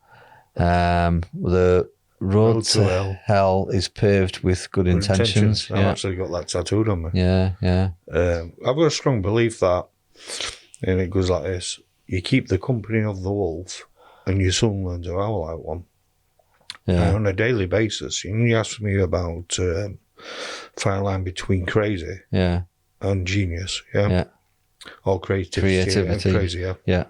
the road to hell is paved with good intentions. I've actually got that tattooed on me. Yeah. I've got a strong belief that, and it goes like this: you keep the company of the wolf, and your son learns to howl like one. Yeah. And on a daily basis, you ask me about fine line between crazy and genius, Yeah. or creativity. And crazy, Yeah.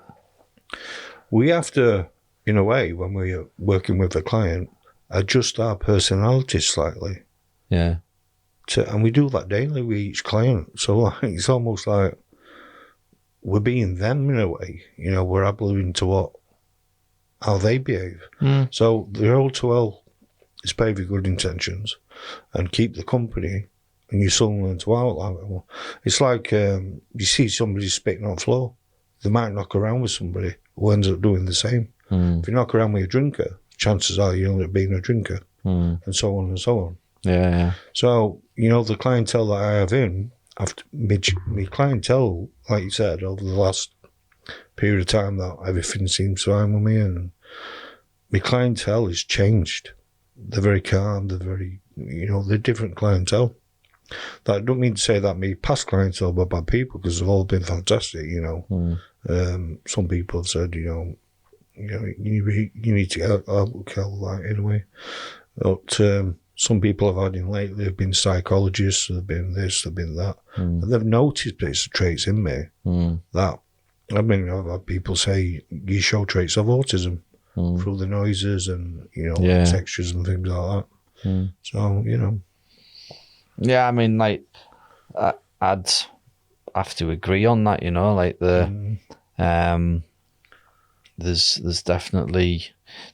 We have to, in a way, when we're working with a client, adjust our personality slightly. Yeah. And we do that daily with each client. So like, it's almost like we're being them in a way. You know, we're uploading to how they behave. So the road to hell is paved with good intentions, and keep the company, and your son learn to outline. It's like you see somebody spitting on the floor. They might knock around with somebody who ends up doing the same. If you knock around with a drinker, chances are you end up being a drinker, and so on and so on. Yeah. So, you know, the clientele that I have in, my clientele, like you said, over the last period of time that everything seems fine with me, and my clientele has changed. They're very calm, they're very, you know, they're different clientele. That I don't mean to say that my past clientele were bad people, because they've all been fantastic, you know. Some people have said, you need to get out like anyway. But some people I've had in lately have been psychologists, they've been this, they've been that. And they've noticed bits of traits in me that, I mean, I've had people say, you show traits of autism through the noises and, you know, textures and things like that. So, you know. Yeah, I mean, like, I'd have to agree on that, you know, like there's definitely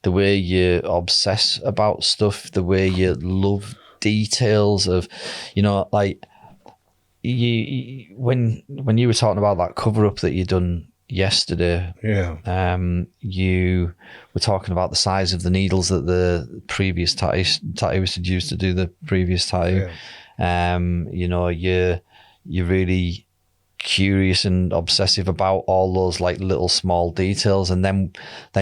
the way you obsess about stuff, the way you love details of, you know, like you when you were talking about that cover up that you done yesterday, you were talking about the size of the needles that the previous tattooist had used to do the previous tattoo. You know, you really curious and obsessive about all those like little small details, and then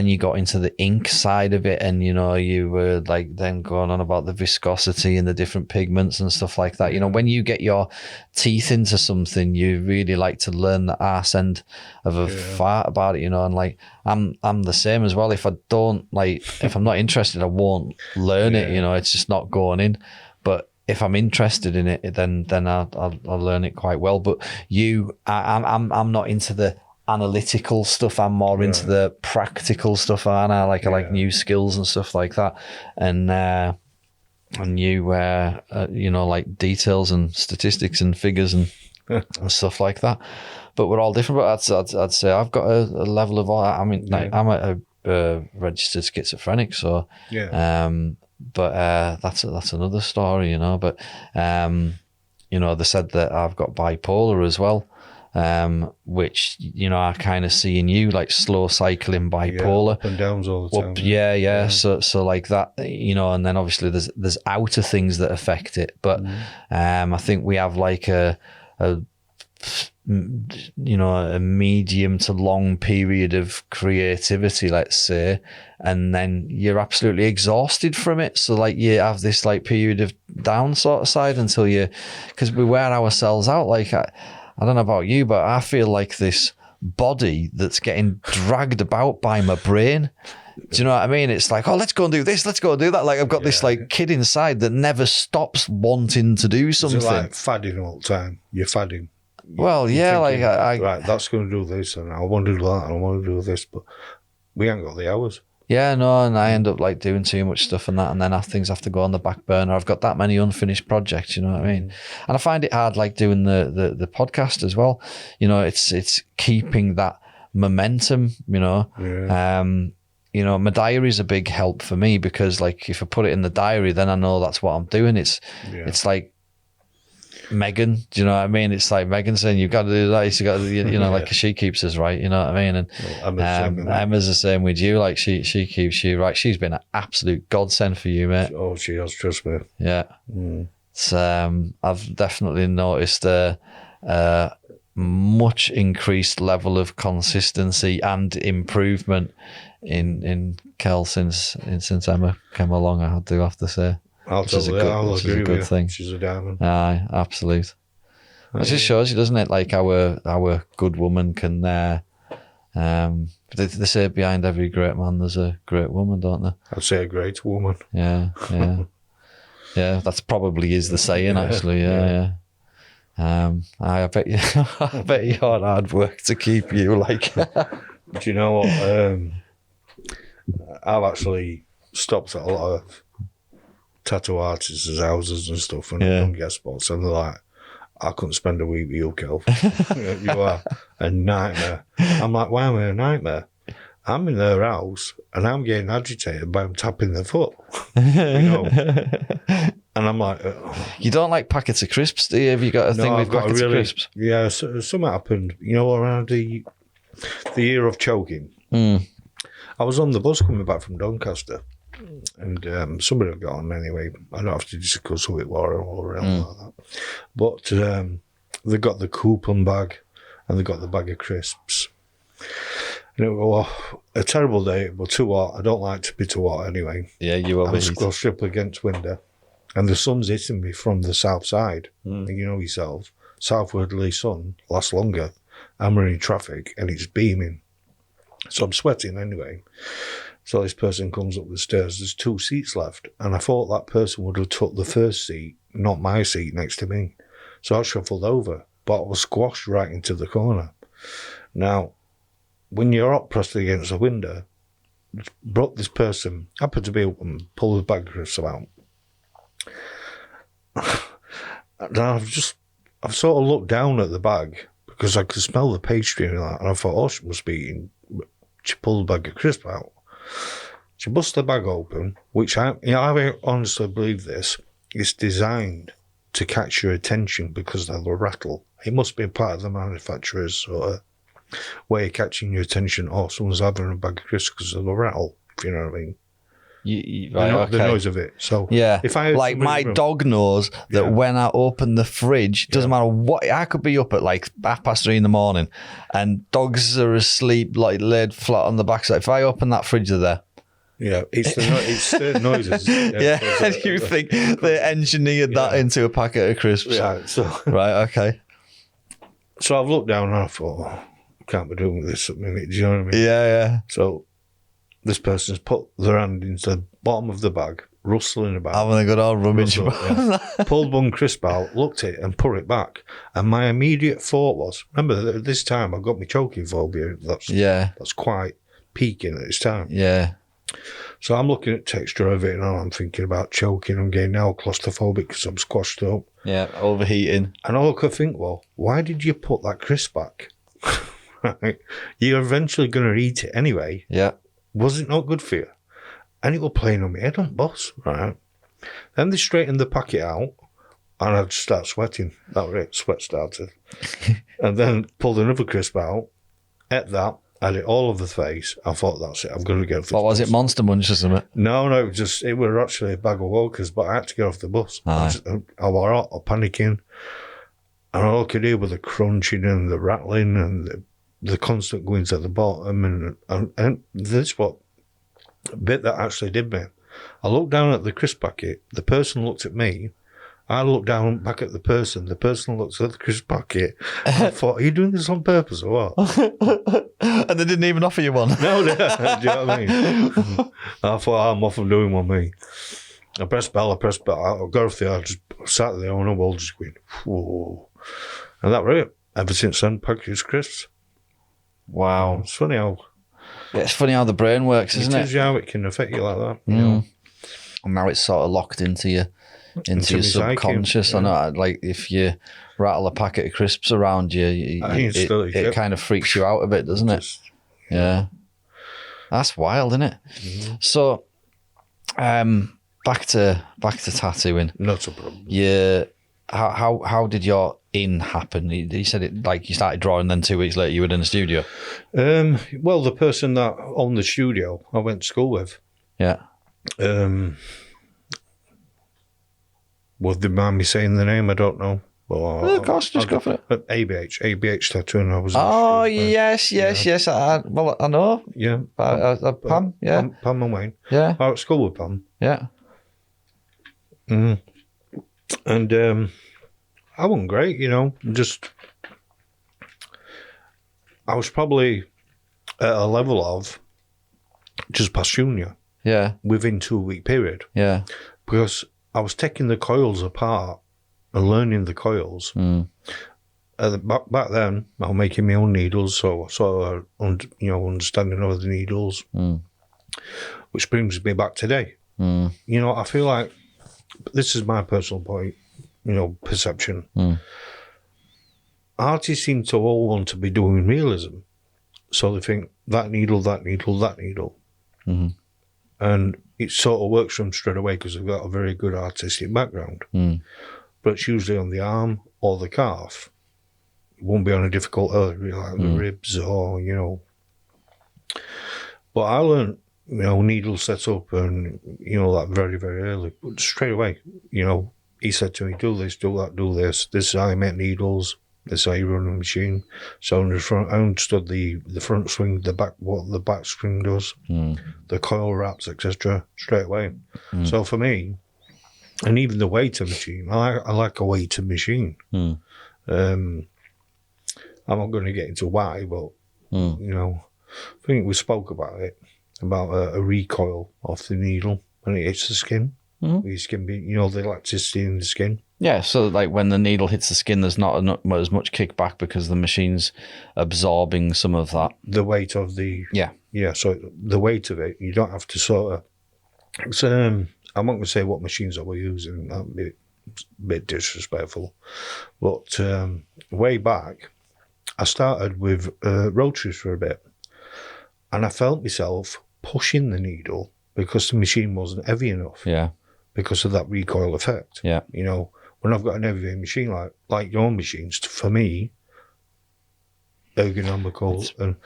you got into the ink side of it, and you were like then going on about the viscosity and the different pigments and stuff like that. When you get your teeth into something, you really like to learn the arse end of a fart about it, and like I'm the same as well. If I don't if I'm not interested, I won't learn it. It's just not going in. But if I'm interested in it, then I'll learn it quite well. But I'm not into the analytical stuff. I'm more into the practical stuff, aren't I? I like new skills and stuff like that, and new like details and statistics and figures and stuff like that. But we're all different. But I'd say I've got a level of. I'm a registered schizophrenic, so but that's another story, But they said that I've got bipolar as well, which I kind of see in you, like slow cycling bipolar, up and downs all the time. Yeah. So like that, and then obviously there's outer things that affect it, but I think we have like a medium to long period of creativity, let's say, and then you're absolutely exhausted from it. So like you have this like period of down sort of side until because we wear ourselves out. Like I don't know about you, but I feel like this body that's getting dragged about by my brain. Do you know what I mean? It's like, oh, let's go and do this, let's go and do that. Like I've got this like kid inside that never stops wanting to do something. It's like fadding all the time. You're fadding. Well, yeah, thinking, like right, that's going to do this, and I want to do that, and I want to do this, but we ain't got the hours. Yeah, no, and I end up like doing too much stuff and that, and then things have to go on the back burner. I've got that many unfinished projects, you know what I mean? And I find it hard, like doing the podcast as well. It's keeping that momentum. My diary is a big help for me, because like if I put it in the diary, then I know that's what I'm doing. It's like Megan, do you know what I mean? It's like Megan saying, you've got to do that, you got to, like she keeps us right, you know what I mean? And Emma's the same with you, like she keeps you right. She's been an absolute godsend for you, mate. Oh, she has, trust me. Yeah. It's, I've definitely noticed a much increased level of consistency and improvement in Kel since Emma came along, I do have to say. I'll agree with you. Thing. She's a diamond. Aye, absolute. It just shows you, doesn't it? Like our good woman can. They say behind every great man there's a great woman, don't they? I'd say a great woman. Yeah. Yeah, that's probably is the saying, actually. Yeah. I bet you, I bet your hard work to keep you like. Do you know what? I've actually stopped at a lot of tattoo artists' houses and stuff, and don't get spots, and they're like, I couldn't spend a week with you, Kel. You are a nightmare. I'm like, why am I a nightmare? I'm in their house and I'm getting agitated by them tapping their foot. And I'm like, you don't like packets of crisps, do you? Have you got a thing with packets of crisps? Yeah, something happened, around the year of choking. I was on the bus coming back from Doncaster, and somebody had got on anyway. I don't have to discuss who it was or anything like that. But they got the coupon bag and they got the bag of crisps. And it was a terrible day. It was too hot. I don't like to be too hot anyway. Yeah, you are. I was squashed up against window, and the sun's hitting me from the south side. And you know yourself, southwardly sun lasts longer. I'm running traffic and it's beaming. So I'm sweating anyway. So this person comes up the stairs. There's 2 seats left. And I thought that person would have took the first seat, not my seat next to me. So I shuffled over, but I was squashed right into the corner. Now, when you're up pressed against the window, this person happened to be up and pull the bag of crisps out. And I've sort of looked down at the bag because I could smell the pastry and that. And I thought, oh, she must be eating. She pulled the bag of crisps out. She bust the bag open, which I honestly believe this. It's designed to catch your attention because of the rattle. It must be part of the manufacturer's sort of way of catching your attention. Oh, someone's having a bag of crisps because of the rattle, if you know what I mean. The noise of it. So yeah, if I like my dog knows that when I open the fridge, doesn't matter what, I could be up at like 3:30 in the morning, and dogs are asleep, like laid flat on the backside. If I open that fridge, they're there. Yeah, it's the noises. And you think they engineered that into a packet of crisps? Yeah. So right, okay. So I've looked down and I thought, I can't be doing this at the minute. Do you know what I mean? Yeah. So this person's put their hand into the bottom of the bag, rustling about. Having a good old rummage. Pulled one crisp out, looked at it and put it back. And my immediate thought was, remember, at this time I got my choking phobia. That's quite peaking at this time. Yeah. So I'm looking at texture of it and I'm thinking about choking. I'm getting now claustrophobic because I'm squashed up. Yeah, overheating. And I look and think, well, why did you put that crisp back? Right? You're eventually going to eat it anyway. Yeah. Was it not good for you? And it was playing on my head on bus, right? Then they straightened the packet out and I'd start sweating. That was it, sweat started. And then pulled another crisp out, ate that, had it all over the face. I thought, that's it, I'm going to get off the bus. What was it, Monster Munch or something? No, it was actually a bag of Walkers, but I had to get off the bus. I was panicking. And all I could hear was the crunching and the rattling and the constant goings at the bottom. And this what bit that actually did me. I looked down at the crisp packet. The person looked at me. I looked down back at the person. The person looked at the crisp packet. I thought, are you doing this on purpose or what? And they didn't even offer you one. No, do you know what I mean? I thought, I'm off and doing one, me. I pressed bell. I got off there. I just sat there on a wall just going, whoa. And that was it. Ever since then, packaged crisps. Wow. It's funny how... It's funny how the brain works, isn't it? It is how it can affect you like that. You know? And now it's sort of locked into your subconscious. I know, like if you rattle a packet of crisps around you, it kind of freaks you out a bit, doesn't it? Yeah. That's wild, isn't it? Mm-hmm. So, back to tattooing. Not a problem. Yeah. How did your in happen? You said it like you started drawing, then 2 weeks later you were in the studio. Well, the person that owned the studio, I went to school with. Yeah. Would they mind me saying the name? I don't know. Well, of course, just go for it. ABH tattooing. I was. Oh yes. I know. Yeah. Pam. Yeah. Pam and Wayne. Yeah. I was at school with Pam. Yeah. Mm. And I wasn't great, just I was probably at a level of just past junior. Yeah. Within 2 week period. Yeah. Because I was taking the coils apart and learning the coils. Mm. Back then, I was making my own needles, so understanding of the needles, which brings me back today. Mm. I feel like this is my personal point, perception. Mm. Artists seem to all want to be doing realism. So they think that needle, that needle, that needle. Mm-hmm. And it sort of works for them straight away because they've got a very good artistic background. Mm. But it's usually on the arm or the calf. It won't be on a difficult area like the ribs or, But I learned, needle setup and, that very, very early. But straight away, he said to me, do this, do that, do this. This is how you make needles. This is how you run a machine. So I understood the front swing, what the back swing does, the coil wraps, etc. straight away. Mm. So for me, and even the weighted machine, I like a weighted machine. Mm. I'm not going to get into why, but, I think we spoke about it, about a recoil off the needle when it hits the skin. Mm-hmm. The skin being, the elasticity in the skin. Yeah, so like when the needle hits the skin, there's not as much kickback because the machine's absorbing some of that. The weight of the... Yeah. Yeah, so the weight of it, you don't have to sort of... It's, I'm not going to say what machines I were using, that would be a bit disrespectful. But way back, I started with rotaries for a bit. And I felt myself pushing the needle because the machine wasn't heavy enough. Yeah. Because of that recoil effect. Yeah. When I've got an heavy machine like your machines, for me, ergonomical, and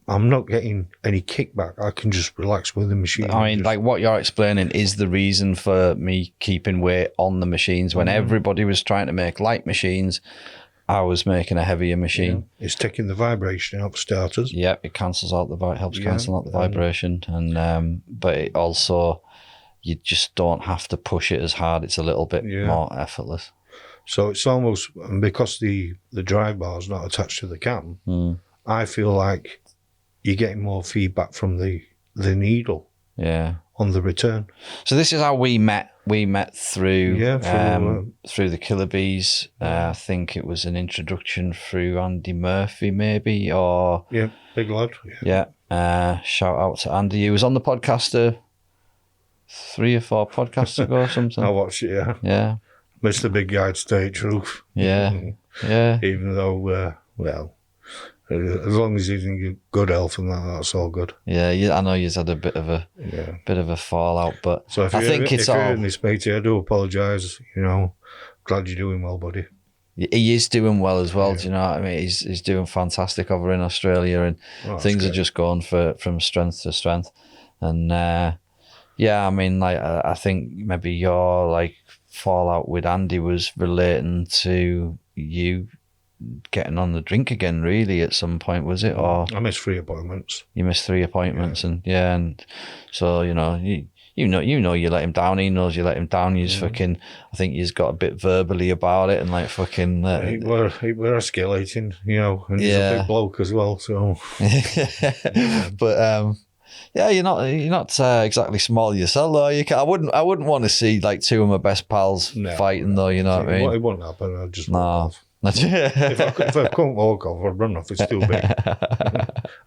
I'm not getting any kickback. I can just relax with the machine. I mean, like what you're explaining is the reason for me keeping weight on the machines. When everybody was trying to make light machines, I was making a heavier machine. Yeah. It's taking the vibration out for starters. Yeah, it cancels out helps cancel out the vibration, and but it also, you just don't have to push it as hard. It's a little bit more effortless. So it's almost, and because the drive bar is not attached to the cam, I feel like you're getting more feedback from the needle. Yeah. On the return. So this is how we met. We met through through the Killer Bees. I think it was an introduction through Andy Murphy, maybe, or big lad. Yeah. Shout out to Andy. He was on the podcast 3 or 4 podcasts ago or something. I watched it. Yeah. Mr. Big Guy to stay truth. Yeah. Yeah. Even though, as long as he's in good health and that's all good. Yeah, I know you've had a bit of a fallout, but so if you're in this, matey, I do apologise. Glad you're doing well, buddy. He is doing well as well. Do you know what I mean? He's doing fantastic over in Australia, and things are just going from strength to strength. And I mean, like I think maybe your like fallout with Andy was relating to you getting on the drink again, really, at some point, was it? Or I missed 3 appointments. You missed 3 appointments, and so you let him down. He knows you let him down. He's fucking. I think he's got a bit verbally about it, and like fucking. We're escalating, and he's a big bloke as well. So, but you're not exactly small yourself, though. I wouldn't want to see like 2 of my best pals fighting, though. You know what I mean? It wouldn't happen. I'd just walk off. if I couldn't walk off, I'd run off. It's too big.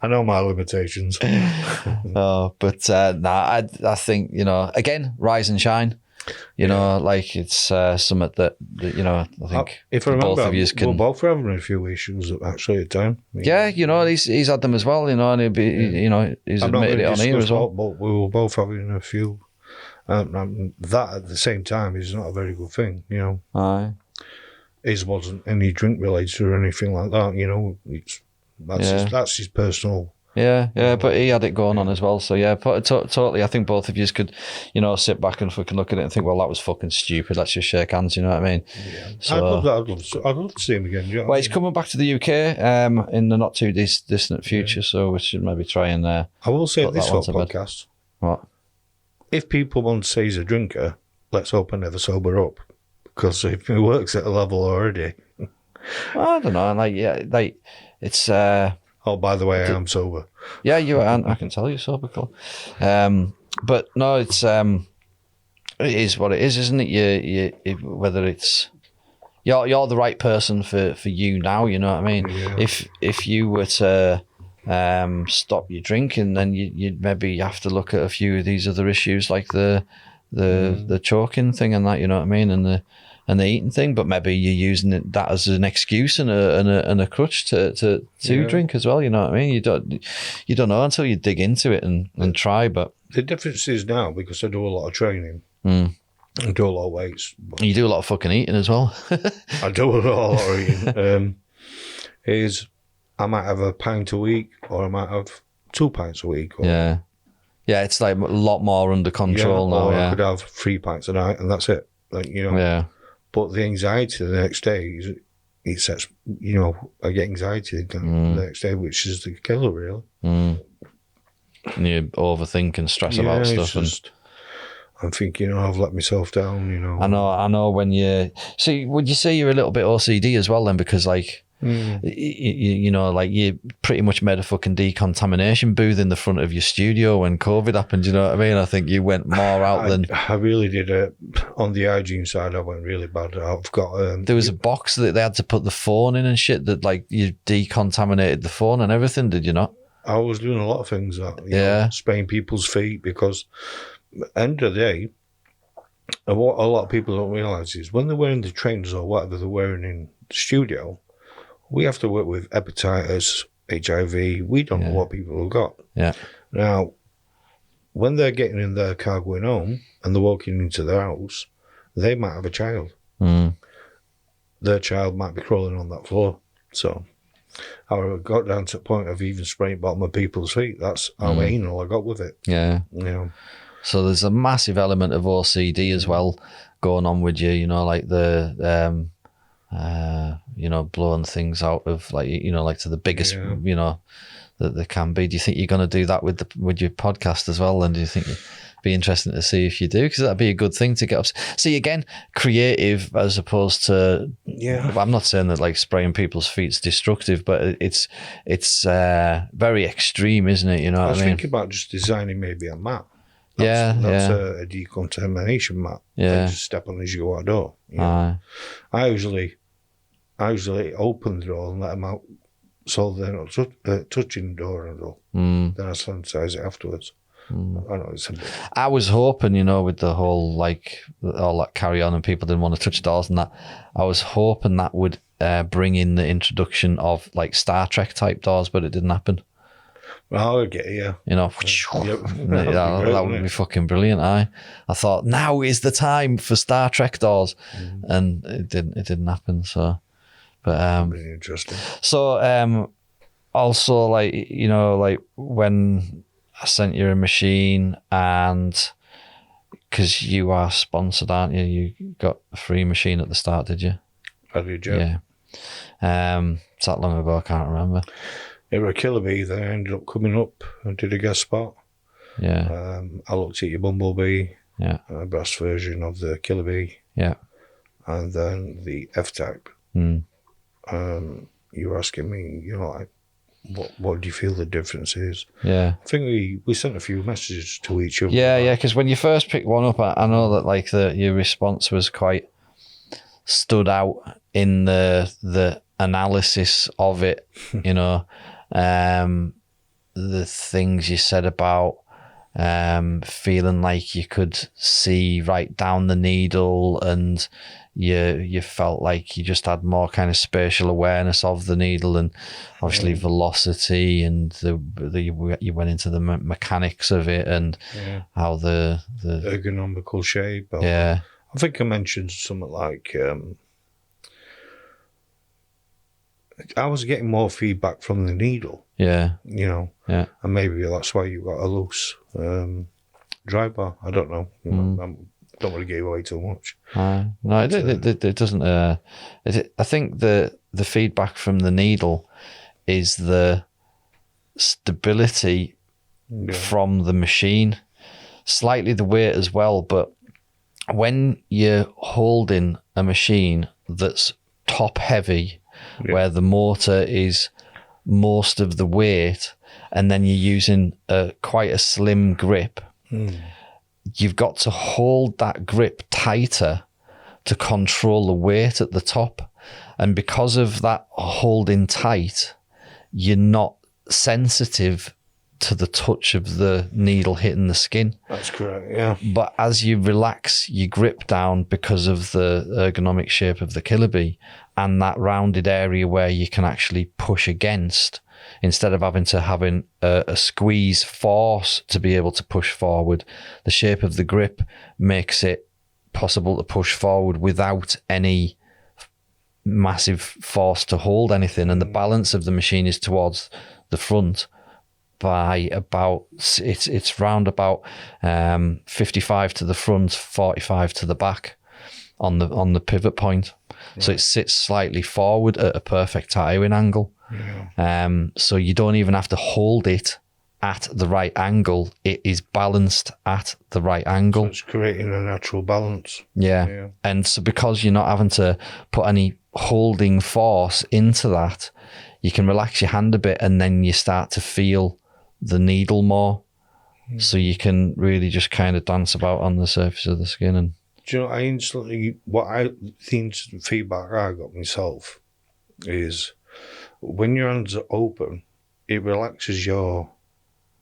I know my limitations. But I think, again, rise and shine. Like it's something that I think if I remember, both of you can. We're both having a few issues actually at the time. He's had them as well. And he'll be, he's admitted it on here as well. But we were both having a few. That at the same time is not a very good thing. Aye. His wasn't any drink related or anything like that. That's his personal. Yeah, but he had it going on as well. So totally. I think both of you could, sit back and fucking look at it and think, well, that was fucking stupid. Let's just shake hands. You know what I mean? Yeah. So, I'd love that. I'd love to see him again. Well, he's coming back to the UK in the not too distant future. So we should maybe try and. I will say this for podcast. What? If people want to say he's a drinker, let's hope I never sober up. Because if he works at a level already. I don't know. It's. Oh, by the way, I am sober. Yeah, you are. I can tell you're sober, Cole. But no, it's it is what it is, isn't it? You whether it's you're the right person for you now. You know what I mean? Yeah. If you were to stop your drinking, then you'd maybe have to look at a few of these other issues, like the choking thing and that. You know what I mean? And the eating thing, but maybe you're using that as an excuse and a crutch to drink as well. You know what I mean? You don't know until you dig into it and try. But the difference is now, because I do a lot of training, I do a lot of weights. You do a lot of fucking eating as well. I do a lot of eating. Is I might have a pint a week, or I might have 2 pints a week. Yeah, it's like a lot more under control now. I could have 3 pints a night, and that's it. Yeah. But the anxiety the next day, it sets, I get anxiety the next day, which is the killer, really. And you overthink and stress about stuff. I'm thinking, I've let myself down, I know when would you say you're a little bit OCD as well then? Because like, you pretty much made a fucking decontamination booth in the front of your studio when COVID happened. You know what I mean? I think you went more out than I really did. On the hygiene side, I went really bad. I've got there was a box that they had to put the phone in and shit, that like you decontaminated the phone and everything. Did you not? I was doing a lot of things that spraying people's feet, because at the end of the day, what a lot of people don't realise is when they're wearing the trainers or whatever they're wearing in the studio, we have to work with hepatitis, HIV. We don't know what people have got. Yeah. Now, when they're getting in their car going home and they're walking into their house, they might have a child. Their child might be crawling on that floor. So I got down to the point of even spraying bottom of people's feet. That's how anal I got with it. Yeah. You know. So there's a massive element of OCD as well going on with you, you know, like the, you know, blowing things out of like, you know, like to the biggest, you know, that there can be. Do you think you're going to do that with your podcast as well? And do you think it'd be interesting to see if you do? Because that'd be a good thing to get up. See, again, creative as opposed to, I'm not saying that like spraying people's feet's destructive, but it's very extreme, isn't it? You know what I mean? I was thinking about just designing maybe a mat. That's a decontamination mat. Yeah. And just step on as you go out the door. You know? I usually open the door and let them out so they're not touching the door and all. Then I sanitize it afterwards. I know it's a bit. I was hoping, you know, with the whole like all that carry on and people didn't want to touch doors and that, I was hoping that would bring in the introduction of like Star Trek type doors, but it didn't happen. Well, I get you. You know, that would be fucking brilliant. I thought now is the time for Star Trek doors, and it didn't happen. So, but really interesting. So, also like, you know, like when I sent you a machine, and because you are sponsored, aren't you? You got a free machine at the start, did you? I did, yeah. It's that long ago, I can't remember. It was a killer bee that ended up coming up and did a guest spot. Yeah. I looked at your Bumblebee, yeah, a brass version of the killer bee, yeah, and then the F-Type. You were asking me, you know, like, what do you feel the difference is? Yeah. I think we sent a few messages to each other. Yeah, because when you first picked one up, I know that like your response was quite stood out in the analysis of it, you know. The things you said about feeling like you could see right down the needle, and you felt like you just had more kind of spatial awareness of the needle, and obviously velocity, and you went into the mechanics of it, and how the ergonomical shape. Yeah, I think I mentioned something like I was getting more feedback from the needle. Yeah. You know. Yeah. And maybe that's why you got a loose dry bar. I don't know. I don't want to give away too much. No, it doesn't. I think the feedback from the needle is the stability from the machine, slightly the weight as well. But when you're holding a machine that's top heavy, where the motor is most of the weight, and then you're using quite a slim grip, you've got to hold that grip tighter to control the weight at the top. And because of that holding tight, you're not sensitive to the touch of the needle hitting the skin. That's correct, yeah. But as you relax your grip down because of the ergonomic shape of the killer bee and that rounded area where you can actually push against, instead of having a squeeze force to be able to push forward, the shape of the grip makes it possible to push forward without any massive force to hold anything. And the balance of the machine is towards the front by about, it's round about 55 to the front, 45 to the back on the pivot point. Right. So it sits slightly forward at a perfect towing angle. Yeah. So you don't even have to hold it at the right angle. It is balanced at the right angle. So it's creating a natural balance. Yeah. And so because you're not having to put any holding force into that, you can relax your hand a bit, and then you start to feel the needle more. So you can really just kind of dance about on the surface of the skin. And do you know, I instantly, the feedback I got myself is when your hands are open, it relaxes your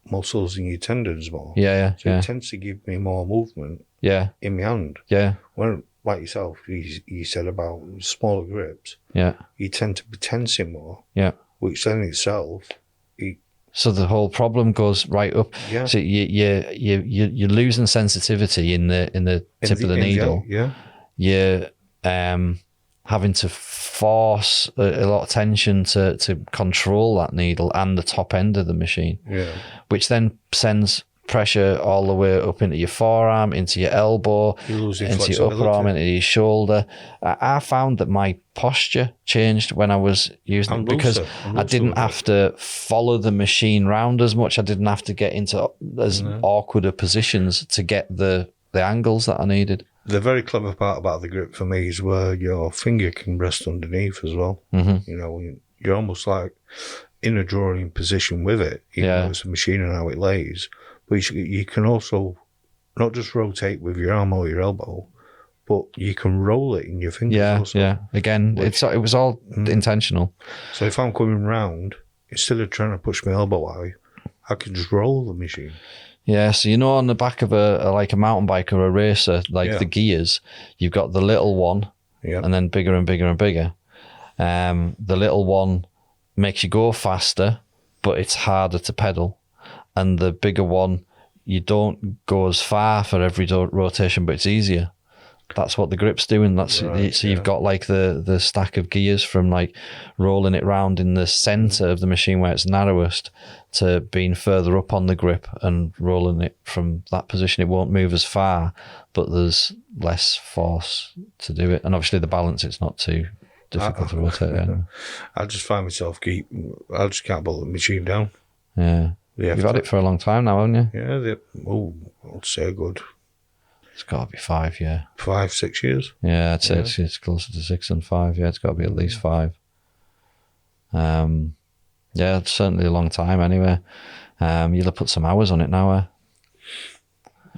muscles and your tendons more. Yeah. So it tends to give me more movement in my hand. Yeah. When, like yourself, you said about smaller grips. Yeah. You tend to be tensing more. Yeah. Which then itself... So the whole problem goes right up. Yeah. So you're losing sensitivity in the tip of the needle. Yeah. You're having to force, a lot of tension to control that needle and the top end of the machine, which then sends pressure all the way up into your forearm, into your elbow, into your upper arm, into your shoulder. I found that my posture changed when I was using it because I didn't have to follow the machine round as much. I didn't have to get into as awkward of positions to get the angles that I needed. The very clever part about the grip for me is where your finger can rest underneath as well. You know, you're almost like in a drawing position with it, even though it's a machine and how it lays. But you can also not just rotate with your arm or your elbow, but you can roll it in your fingers also. Yeah. Again, it was all intentional. So if I'm coming round, instead of trying to push my elbow out, I can just roll the machine. Yeah, so you know on the back of a mountain bike or a racer, the gears, you've got the little one and then bigger and bigger and bigger. The little one makes you go faster, but it's harder to pedal. And the bigger one, you don't go as far for every rotation, but it's easier. That's what the grip's doing. You've got like the stack of gears from like rolling it round in the center of the machine where it's narrowest to being further up on the grip and rolling it from that position. It won't move as far, but there's less force to do it. And obviously the balance, it's not too difficult to rotate anyway. I just find myself I just can't bolt the machine down. Yeah. You've had it for a long time now, haven't you? Yeah. I'd say good. It's got to be 5, 5, 6 years. Yeah, I'd say it's closer to 6 than 5. Yeah, it's got to be at least 5. Yeah, it's certainly a long time anyway. You'll have put some hours on it now,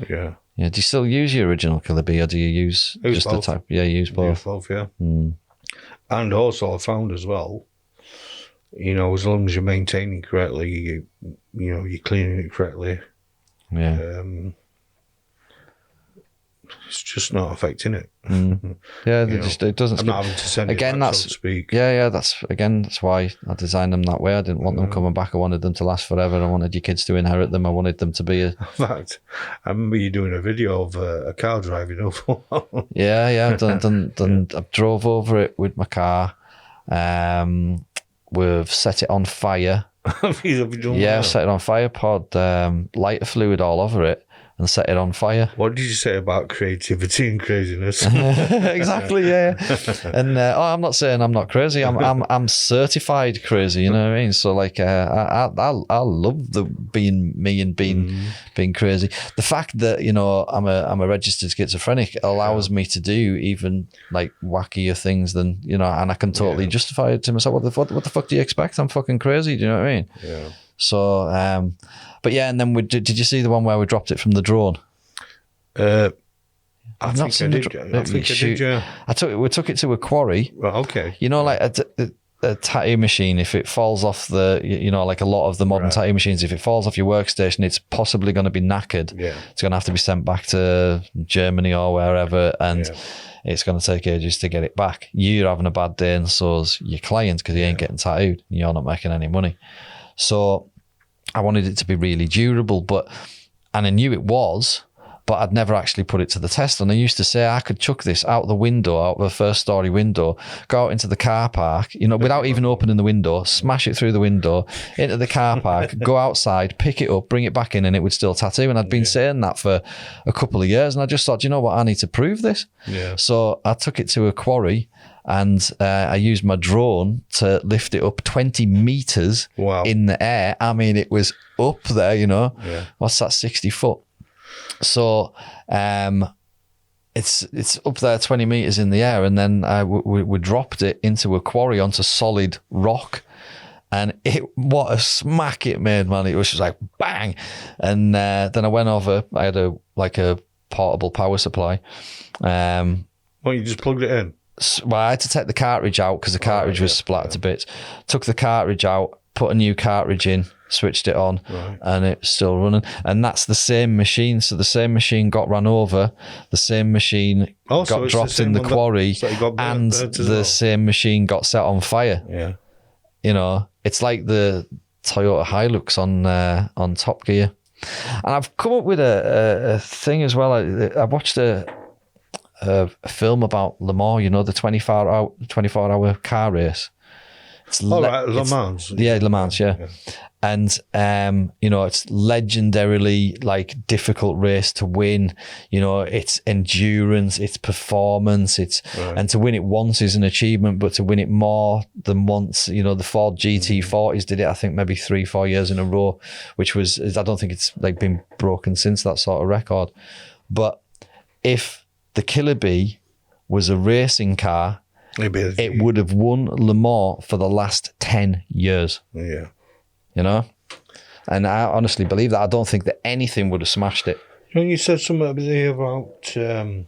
Yeah. Yeah. Do you still use your original Killer Bee, or do you use just both. the type? Yeah, you use both. Use both, yeah. And also I found as well, you know, as long as you're maintaining correctly, you're cleaning it correctly. Yeah. It's just not affecting it. Yeah, it doesn't. I'm not having to send again, it back, that's so to speak. Yeah. That's why I designed them that way. I didn't want them coming back. I wanted them to last forever. I wanted your kids to inherit them. I wanted them to be In fact, I remember you doing a video of a car driving over. Yeah. I've done. I drove over it with my car. We've set it on fire. Have you done I've set it on fire. Poured lighter fluid all over it and set it on fire. What did you say about creativity and craziness? Exactly, yeah. And I'm not saying I'm not crazy. I'm certified crazy. You know what I mean? So like, I love being me and being crazy. The fact that I'm a registered schizophrenic allows me to do even like wackier things than and I can totally justify it to myself. What the fuck do you expect? I'm fucking crazy. Do you know what I mean? Yeah. So, but yeah, and then did you see the one where we dropped it from the drone? I think I did, yeah. We took it to a quarry. Well, okay. Like a tattoo machine, if it falls off like a lot of the modern tattoo machines, if it falls off your workstation, it's possibly going to be knackered. Yeah. It's going to have to be sent back to Germany or wherever, and it's going to take ages to get it back. You're having a bad day, and so's your client, because he ain't getting tattooed, and you're not making any money. So I wanted it to be really durable, and I knew it was, but I'd never actually put it to the test. And I used to say I could chuck this out the window, out of a first story window, go out into the car park, without even opening the window, smash it through the window into the car park, go outside, pick it up, bring it back in, and it would still tattoo. And I'd been saying that for a couple of years, and I just thought, you know what, I need to prove this. Yeah. So I took it to a quarry, and I used my drone to lift it up 20 meters in the air. I mean, it was up there, What's that, 60 foot? So it's up there 20 meters in the air, and then we dropped it into a quarry onto solid rock, and what a smack it made, man. It was just like bang. And then I went over, I had a portable power supply. You just plugged it in? Well, I had to take the cartridge out because the cartridge was splattered to bits. Took the cartridge out, put a new cartridge in, switched it on, and it's still running. And that's the same machine. So the same machine got run over, the same machine got dropped in the quarry, and the same machine got set on fire. Yeah. It's like the Toyota Hilux on Top Gear. And I've come up with a thing as well. I watched a a film about Le Mans, you know, the 24-hour car race. It's right, Le Mans. Yeah, Le Mans, yeah. And, you know, it's legendarily like difficult race to win. You know, it's endurance, it's performance, and to win it once is an achievement, but to win it more than once, you know, the Ford GT40s did it, I think maybe 3-4 years in a row, which was, I don't think it's like been broken since, that sort of record. But if the Killer Bee was a racing car, it would have won Le Mans for the last 10 years. Yeah. You know? And I honestly believe that. I don't think that anything would have smashed it. You know, you said something there about, I'm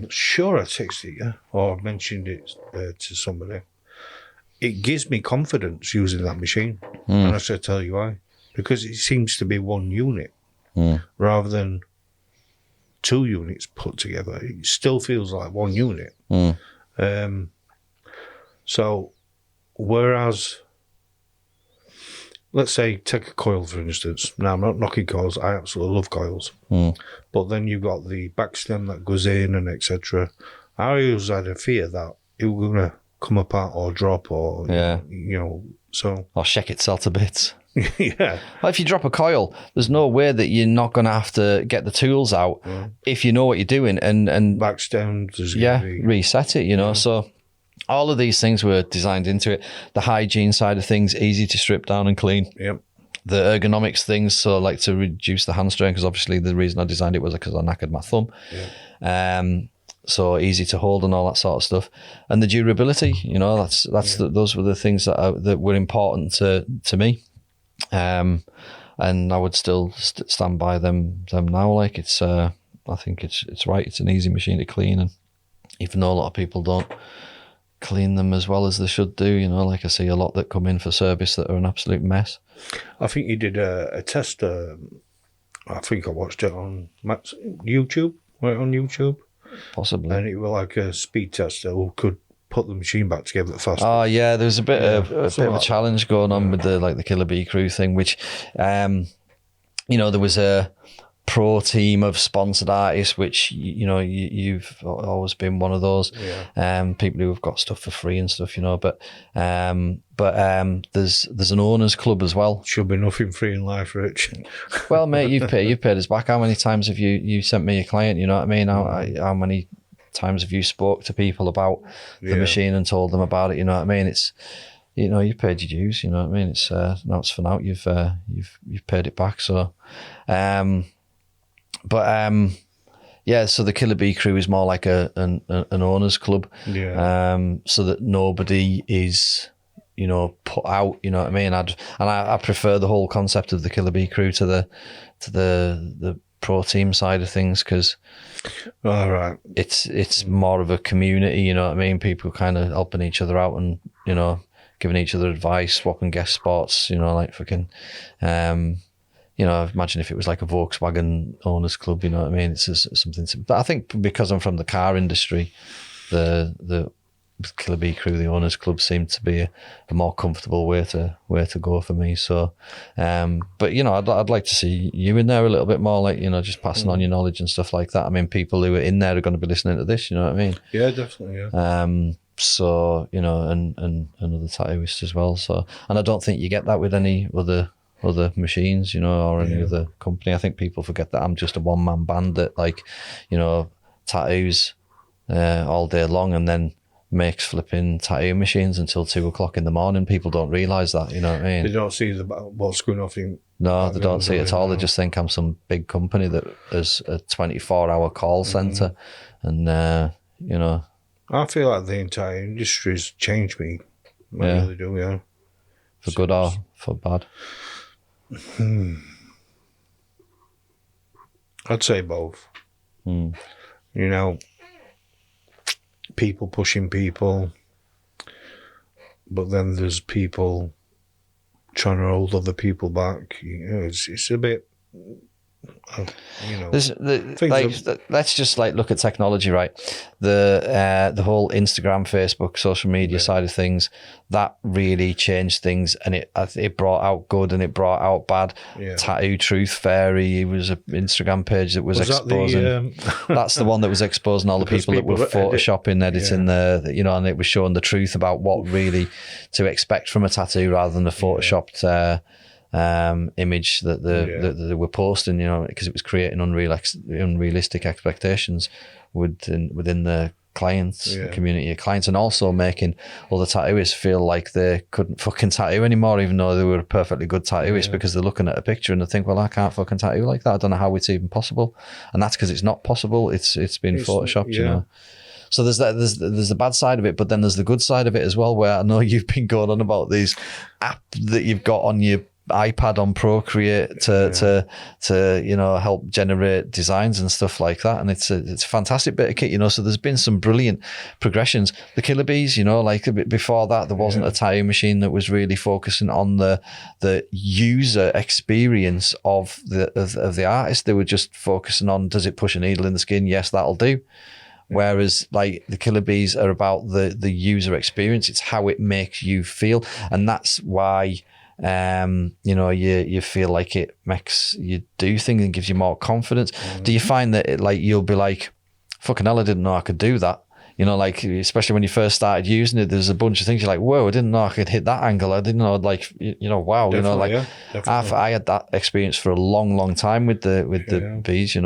sure I texted you or I mentioned it to somebody. It gives me confidence using that machine. And I said, tell you why. Because it seems to be one unit rather than 2 units put together. It still feels like one unit. So, whereas, let's say, take a coil, for instance. Now, I'm not knocking coils. I absolutely love coils. But then you've got the backstem that goes in and etc. I always had a fear that it was going to come apart or drop or, you know, so... Or shake itself to bits. Yeah. Well, if you drop a coil, there's no way that you're not going to have to get the tools out if you know what you're doing and backstem, reset it, you know. So all of these things were designed into it. The hygiene side of things, easy to strip down and clean. Yep. The ergonomics things, so like to reduce the hand strain, because obviously the reason I designed it was because I knackered my thumb. So easy to hold and all that sort of stuff, and the durability. You know, those were the things that were important to me. And I would still stand by them now. Like it's, I think it's right. It's an easy machine to clean, and even though a lot of people don't clean them as well as they should do, you know, like I see a lot that come in for service that are an absolute mess. I think you did a test. I think I watched it on YouTube. Right on YouTube, possibly, and it was like a speed tester who could put the machine back together faster. Oh yeah, there's a bit of a challenge going on with the Killer Bee crew thing, which you know, there was a pro team of sponsored artists, which you know you've always been one of those people who have got stuff for free and stuff, you know. But there's an owners club as well. Should be nothing free in life, Rich. Well, mate, you've paid us back. How many times have you sent me a client? You know what I mean? How many times have you spoke to people about the machine and told them about it? You know what I mean? It's, you know, you've paid your dues. You know what I mean? It's now it's for now. You've paid it back. So, yeah. So the Killer Bee crew is more like an owners club. So that nobody is, you know, put out. You know what I mean? I prefer the whole concept of the Killer Bee crew to the pro team side of things, because it's more of a community, you know what I mean? People kind of helping each other out and, you know, giving each other advice, swapping guest spots, you know, like fucking you know, imagine if it was like a Volkswagen owners club, you know what I mean? It's just something but I think because I'm from the car industry, the Killer Bee crew, the owners club, seemed to be a more comfortable way to go for me. So, but you know, I'd like to see you in there a little bit more, like, you know, just passing on your knowledge and stuff like that. I mean, people who are in there are going to be listening to this. You know what I mean? Yeah, definitely. Yeah. So you know, and other tattooists as well. So, and I don't think you get that with any other machines, you know, or any other company. I think people forget that I'm just a one-man band that, like, you know, tattoos all day long and then makes flipping tattoo machines until 2:00 in the morning. People don't realise that, you know what I mean? They don't see what's going off in... No, they don't see it at all. They just think I'm some big company that has a 24-hour call centre. And, you know... I feel like the entire industry's changed me. I really do, yeah. For good or for bad? I'd say both. You know, people pushing people, but then there's people trying to hold other people back. You know, it's a bit There's let's just look at technology, right? The whole Instagram, Facebook, social media side of things, that really changed things, and it brought out good and it brought out bad. Tattoo Truth Fairy, it was an Instagram page that was exposing. That's the one that was exposing all the people that were photoshopping, editing and it was showing the truth about what really to expect from a tattoo rather than the photoshopped image that they were posting, because it was creating unrealistic expectations within the clients, community of clients, and also making other tattooists feel like they couldn't fucking tattoo anymore, even though they were a perfectly good tattooist, because they're looking at a picture and they think, well, I can't fucking tattoo like that. I don't know how it's even possible, and that's because it's not possible. It's been photoshopped, So there's the bad side of it, but then there's the good side of it as well, where I know you've been going on about these app that you've got on your iPad on Procreate to help generate designs and stuff like that, and it's a fantastic bit of kit, so there's been some brilliant progressions. The Killer Bees, like a bit before that, there wasn't a tattoo machine that was really focusing on the user experience of the artist. They were just focusing on, does it push a needle in the skin? Yes, that'll do. Whereas the Killer Bees are about the user experience. It's how it makes you feel, and that's why you feel like it makes you do things and gives you more confidence. Do you find that you'll be like, fucking hell, I didn't know I could do that? Especially when you first started using it, there's a bunch of things you're like, whoa, I didn't know I could hit that angle. I didn't know, wow. Definitely, I had that experience for a long, long time with the bees, I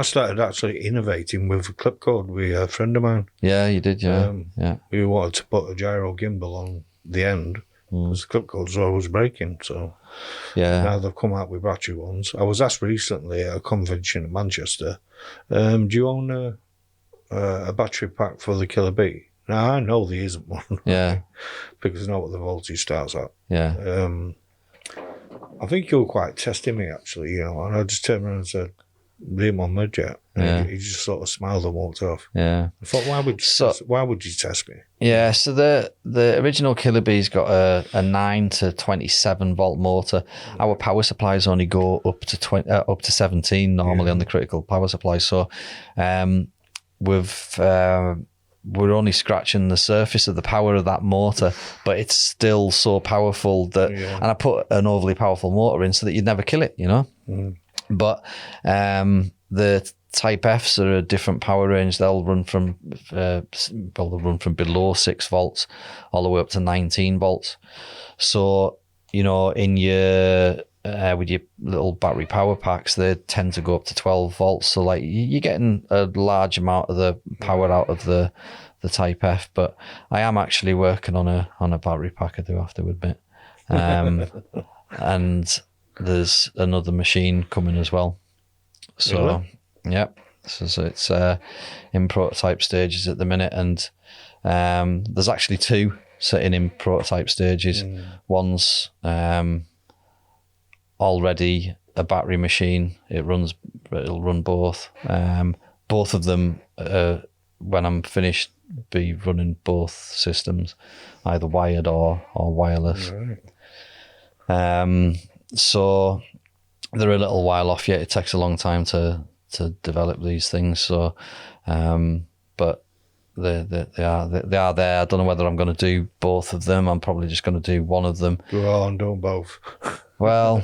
started actually innovating with a clip cord with a friend of mine. Yeah, you did, yeah. We wanted to put a gyro gimbal on the end because the clip cords were always breaking. So now they've come out with battery ones. I was asked recently at a convention in Manchester, do you own a battery pack for the Killer Bee? Now, I know there isn't one. Because I know what the voltage starts at. I think you were quite testing me, actually, and I just turned around and said, "Leave on mid yet?" He just sort of smiled and walked off. I thought, why would you test me? So the original Killer Bee's got a 9 to 27 volt motor. Our power supplies only go up to 17 normally on the critical power supply. So we're only scratching the surface of the power of that motor, but it's still so powerful that, and I put an overly powerful motor in so that you'd never kill it, But the Type Fs are a different power range. They'll run from below 6 volts all the way up to 19 volts. So, in your with your little battery power packs, they tend to go up to 12 volts. So you're getting a large amount of the power out of the Type F. But I am actually working on a battery pack, I do have to admit. And there's another machine coming as well. So, so it's in prototype stages at the minute, and there's actually 2 sitting in prototype stages. One's already a battery machine. It'll run both. Both of them, when I'm finished, be running both systems, either wired or wireless. So they're a little while off yet. It takes a long time to develop these things. So, but they are there. I don't know whether I'm going to do both of them. I'm probably just going to do one of them. Go on, don't both. Well,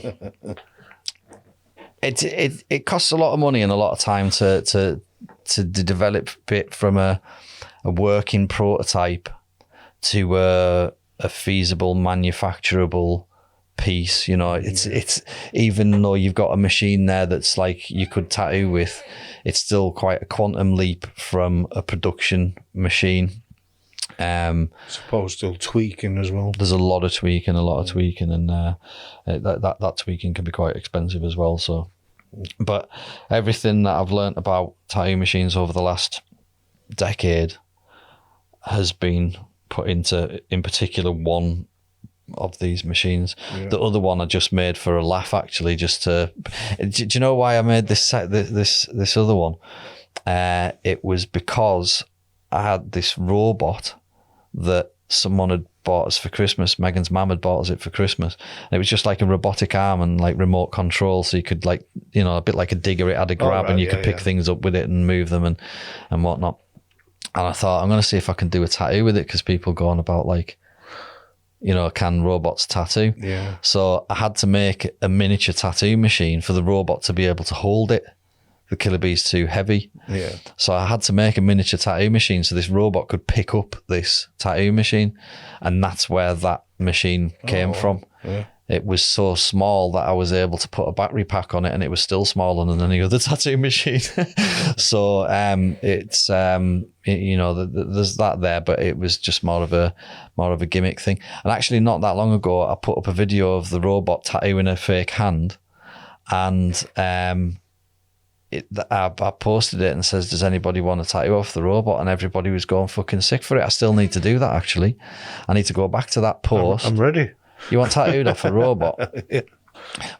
it costs a lot of money and a lot of time to develop it from a working prototype to a feasible manufacturable piece. It's even though you've got a machine there that's like you could tattoo with, it's still quite a quantum leap from a production machine. Suppose still tweaking as well. There's a lot of tweaking, and that tweaking can be quite expensive as well. So, but everything that I've learnt about tattoo machines over the last decade has been put into, in particular, one of these machines. The other one I just made for a laugh, actually, just to. Do you know why I made this other one? It was because I had this robot that someone had bought us for Christmas. Megan's mum had bought us it for Christmas. And it was just like a robotic arm and like remote control. So you could like, you know, a bit like a digger, it had a grab and you could pick things up with it and move them and whatnot. And I thought, I'm going to see if I can do a tattoo with it because people go on about like, you know, can robots tattoo? Yeah. So I had to make a miniature tattoo machine for the robot to be able to hold it. The Killer Bee's too heavy. Yeah. So I had to make a miniature tattoo machine so this robot could pick up this tattoo machine. And that's where that machine came from. Yeah. It was so small that I was able to put a battery pack on it and it was still smaller than any other tattoo machine. So it's, you know, there's that there, but it was just more of a gimmick thing. And actually not that long ago, I put up a video of the robot tattooing a fake hand and I posted it and says, does anybody want to tattoo off the robot? And everybody was going fucking sick for it. I still need to do that, actually. I need to go back to that post. I'm ready. You want tattooed off a robot? Yeah.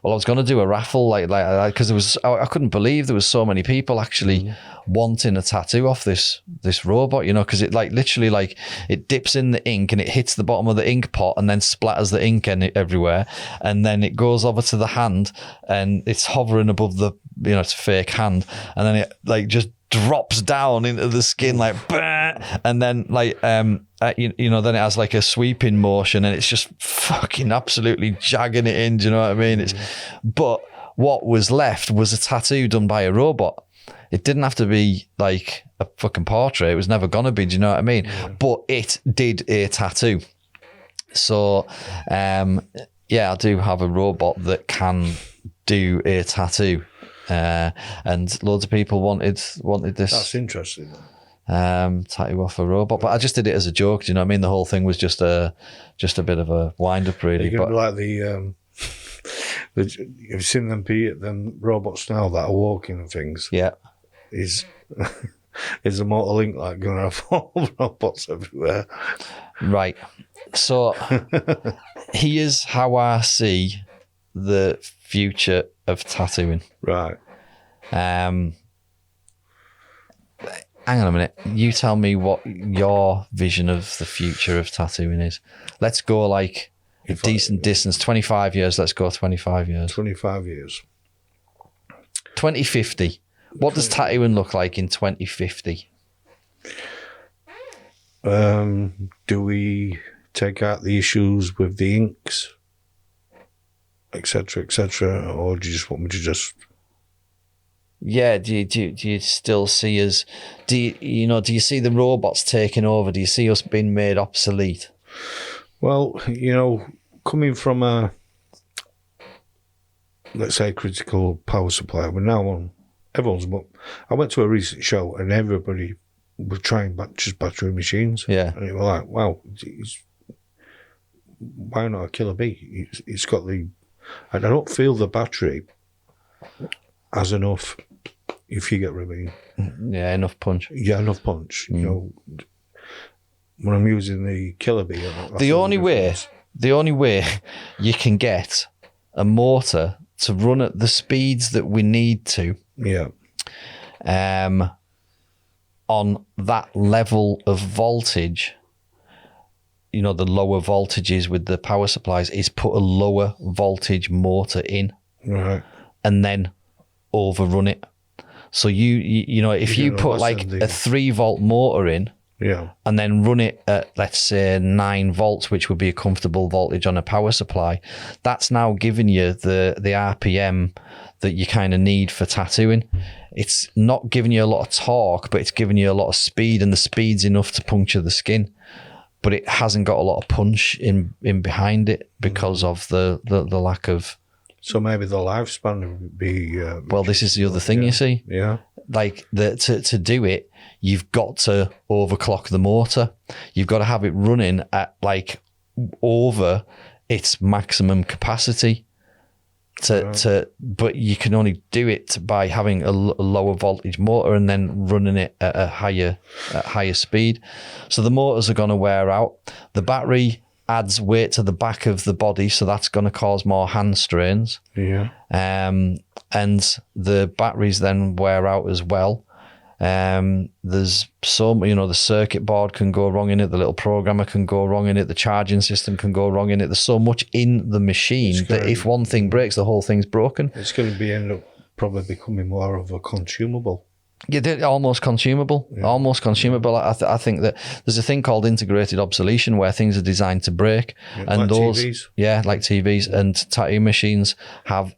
Well, I was going to do a raffle, like because I couldn't believe there was so many people actually wanting a tattoo off this robot, you know, because it like literally like it dips in the ink and it hits the bottom of the ink pot and then splatters the ink everywhere, and then it goes over to the hand and it's hovering above the, you know, it's a fake hand, and then it like just drops down into the skin like, bah! And then like you know, then it has like a sweeping motion and it's just fucking absolutely jagging it in. Do you know what I mean? But what was left was a tattoo done by a robot. It didn't have to be like a fucking portrait. It was never gonna be. Do you know what I mean? Yeah. But it did a tattoo. So yeah, I do have a robot that can do a tattoo. And loads of people wanted this. That's interesting. Tattoo off a robot, but I just did it as a joke. Do you know what I mean? The whole thing was just a bit of a wind up, really. You're like you've seen them robots now that are walking and things. Yeah, is a motor link like going to have all robots everywhere? Right. So here's how I see the future of tattooing. Right. Hang on a minute. You tell me what your vision of the future of tattooing is. Let's go like a decent distance. 25 years. Let's go 25 years. 25 years. 2050. What does tattooing look like in 2050? Do we take out the issues with the inks, etc., or do you just want me to just? Yeah, do you still see us? Do you see the robots taking over? Do you see us being made obsolete? Well, you know, coming from a, let's say, critical power supply, we're now on everyone's. I went to a recent show and everybody was trying just battery machines. Yeah, and it was like, wow, why not a Killer Bee? It's got the. And I don't feel the battery has enough, if you get what I mean. Yeah, enough punch. Yeah, enough punch. You know, when I'm using the Killer Bee. The only way you can get a motor to run at the speeds that we need to. Yeah. On that level of voltage, you know, the lower voltages with the power supplies, is put a lower voltage motor in, right, and then overrun it. So you know, if you put like a 3-volt motor in, yeah, and then run it at, let's say, 9 volts, which would be a comfortable voltage on a power supply, that's now giving you the RPM that you kind of need for tattooing. It's not giving you a lot of torque, but it's giving you a lot of speed, and the speed's enough to puncture the skin. But it hasn't got a lot of punch in behind it because of the lack of. So maybe the lifespan would be. Well, this is the other thing, you see. Yeah. Like to do it, you've got to overclock the motor. You've got to have it running at like over its maximum capacity. But you can only do it by having a lower voltage motor and then running it at a higher speed. So the motors are going to wear out. The battery adds weight to the back of the body, so that's going to cause more hand strains. Yeah. And the batteries then wear out as well. There's so, you know, the circuit board can go wrong in it, the little programmer can go wrong in it, the charging system can go wrong in it. There's so much in the machine that if one thing breaks, the whole thing's broken. It's going to end up probably becoming more of a consumable. Yeah, they're almost consumable. Yeah. Almost consumable. I think that there's a thing called integrated obsolescence where things are designed to break, and like those, TVs. like TVs and tattoo machines have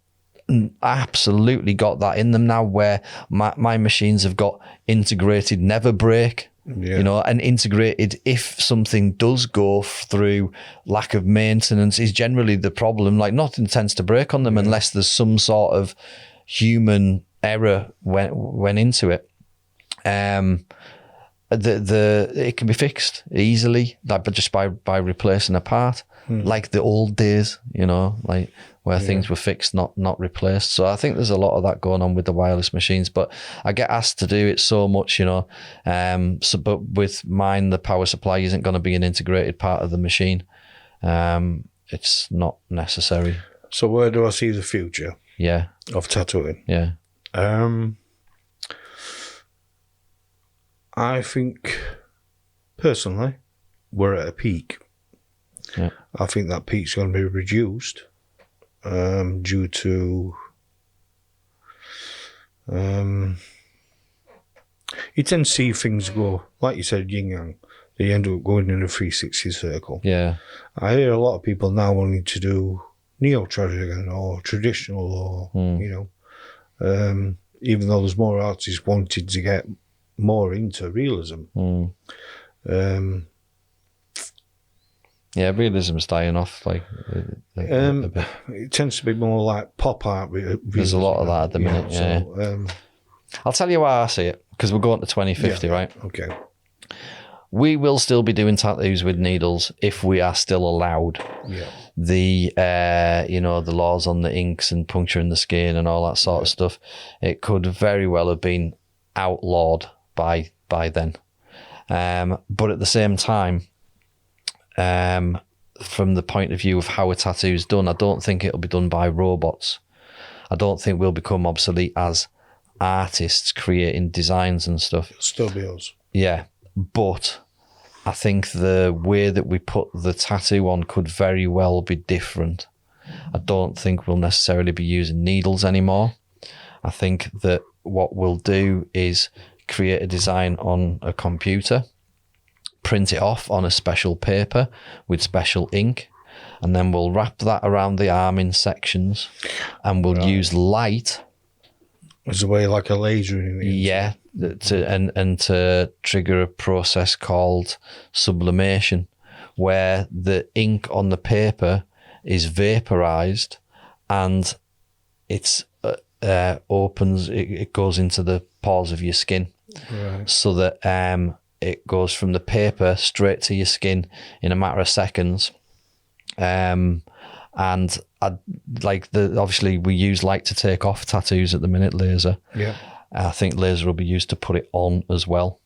absolutely got that in them now. Where my machines have got integrated never break. Yeah. You know, and integrated if something does go through lack of maintenance is generally the problem. Like nothing tends to break on them unless there's some sort of human error went into it. It can be fixed easily, like but just by replacing a part, like the old days, you know, like where things were fixed, not replaced. So I think there's a lot of that going on with the wireless machines. But I get asked to do it so much, you know. But with mine, the power supply isn't going to be an integrated part of the machine. It's not necessary. So where do I see the future? Yeah. Of tattooing? Yeah. I think, personally, we're at a peak. Yeah. I think that peak's going to be reduced due to... you tend to see things go, like you said, yin-yang. They end up going in a 360 circle. Yeah. I hear a lot of people now wanting to do neo-trad again, or traditional, or, you know, even though there's more artists wanting to get more into realism. Yeah, realism's dying off. Like a bit. It tends to be more like pop art. There's a lot of that at the minute. Yeah. So, I'll tell you why I see it, because we're going to 2050, right? Okay. We will still be doing tattoos with needles if we are still allowed. Yeah. The you know, the laws on the inks and puncturing the skin and all that sort of stuff, it could very well have been outlawed by then. But at the same time, from the point of view of how a tattoo is done, I don't think it'll be done by robots. I don't think we'll become obsolete as artists creating designs and stuff. It'll still be us. Yeah, but I think the way that we put the tattoo on could very well be different. I don't think we'll necessarily be using needles anymore. I think that what we'll do is create a design on a computer, print it off on a special paper with special ink, and then we'll wrap that around the arm in sections, and we'll use light. As a way like a laser in it. Yeah, to trigger a process called sublimation, where the ink on the paper is vaporized and it's opens, it goes into the pores of your skin, so that it goes from the paper straight to your skin in a matter of seconds. And obviously we use light to take off tattoos at the minute, laser. Yeah. I think laser will be used to put it on as well.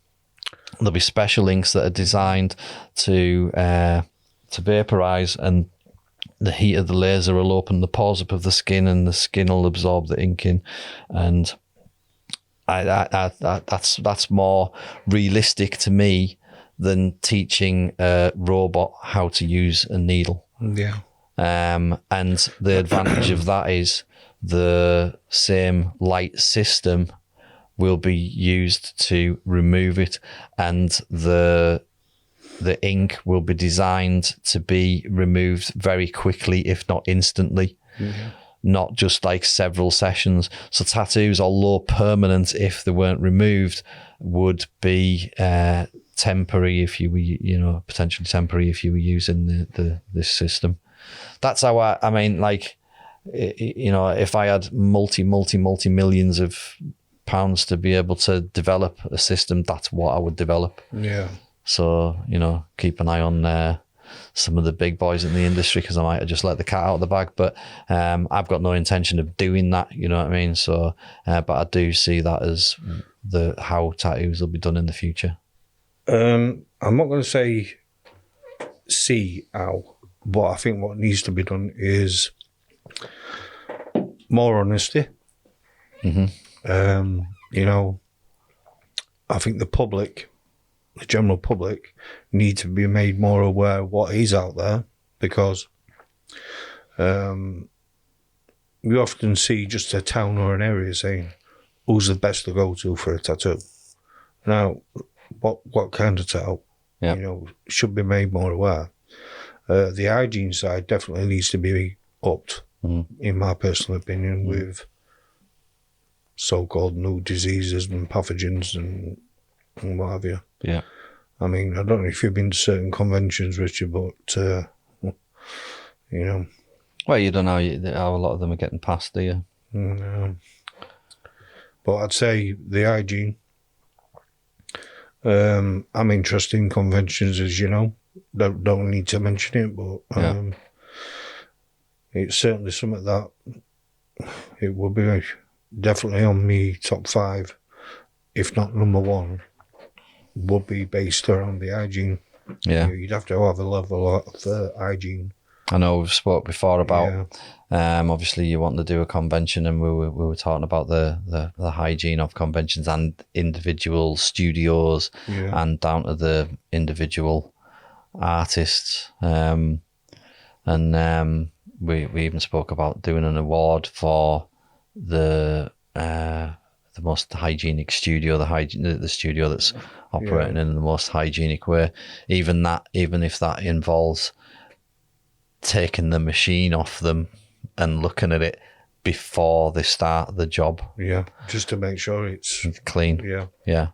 There'll be special inks that are designed to vaporize, and the heat of the laser will open the pores up of the skin, and the skin will absorb the ink in. And that's more realistic to me than teaching a robot how to use a needle. Yeah. And the advantage of that is the same light system will be used to remove it, and the ink will be designed to be removed very quickly, if not instantly. Mm-hmm. Not just like several sessions. So tattoos, although permanent if they weren't removed, would be temporary if you were, potentially temporary if you were using this system. That's how I mean, like, if I had multi millions of pounds to be able to develop a system, that's what I would develop. Yeah. So, keep an eye on some of the big boys in the industry, because I might have just let the cat out of the bag, but I've got no intention of doing that, you know what I mean? So, but I do see that as how tattoos will be done in the future. I'm not going to say see how, but I think what needs to be done is more honesty. Mm-hmm. I think the general public, need to be made more aware of what is out there, because we often see just a town or an area saying, who's the best to go to for a tattoo? Now, what kind of tattoo? Yeah. Should be made more aware. The hygiene side definitely needs to be upped, in my personal opinion, with so-called new diseases and pathogens and what have you. Yeah. I mean, I don't know if you've been to certain conventions, Richard, but, Well, you don't know how a lot of them are getting past, do you? But I'd say the hygiene. I'm interested in conventions, as you know. Don't need to mention it, but it's certainly something that it will be definitely on me top 5, if not number 1, would be based around the hygiene. Yeah. You'd have to have a level of hygiene. I know we've spoke before about obviously you want to do a convention, and we were talking about the hygiene of conventions and individual studios and down to the individual artists. We even spoke about doing an award for the most hygienic studio, the studio that's operating in the most hygienic way. Even if that involves taking the machine off them and looking at it before they start the job. Yeah, just to make sure it's clean. Yeah.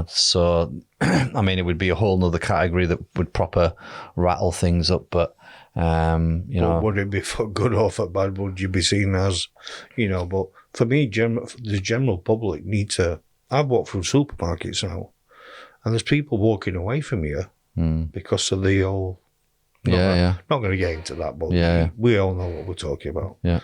So, I mean, it would be a whole nother category that would proper rattle things up, but, But would it be for good or for bad? Would you be seen as, but for me, the general public need to, I've walked through supermarkets now, and there's people walking away from here because of the whole, not going to get into that, but we all know what we're talking about. Yeah.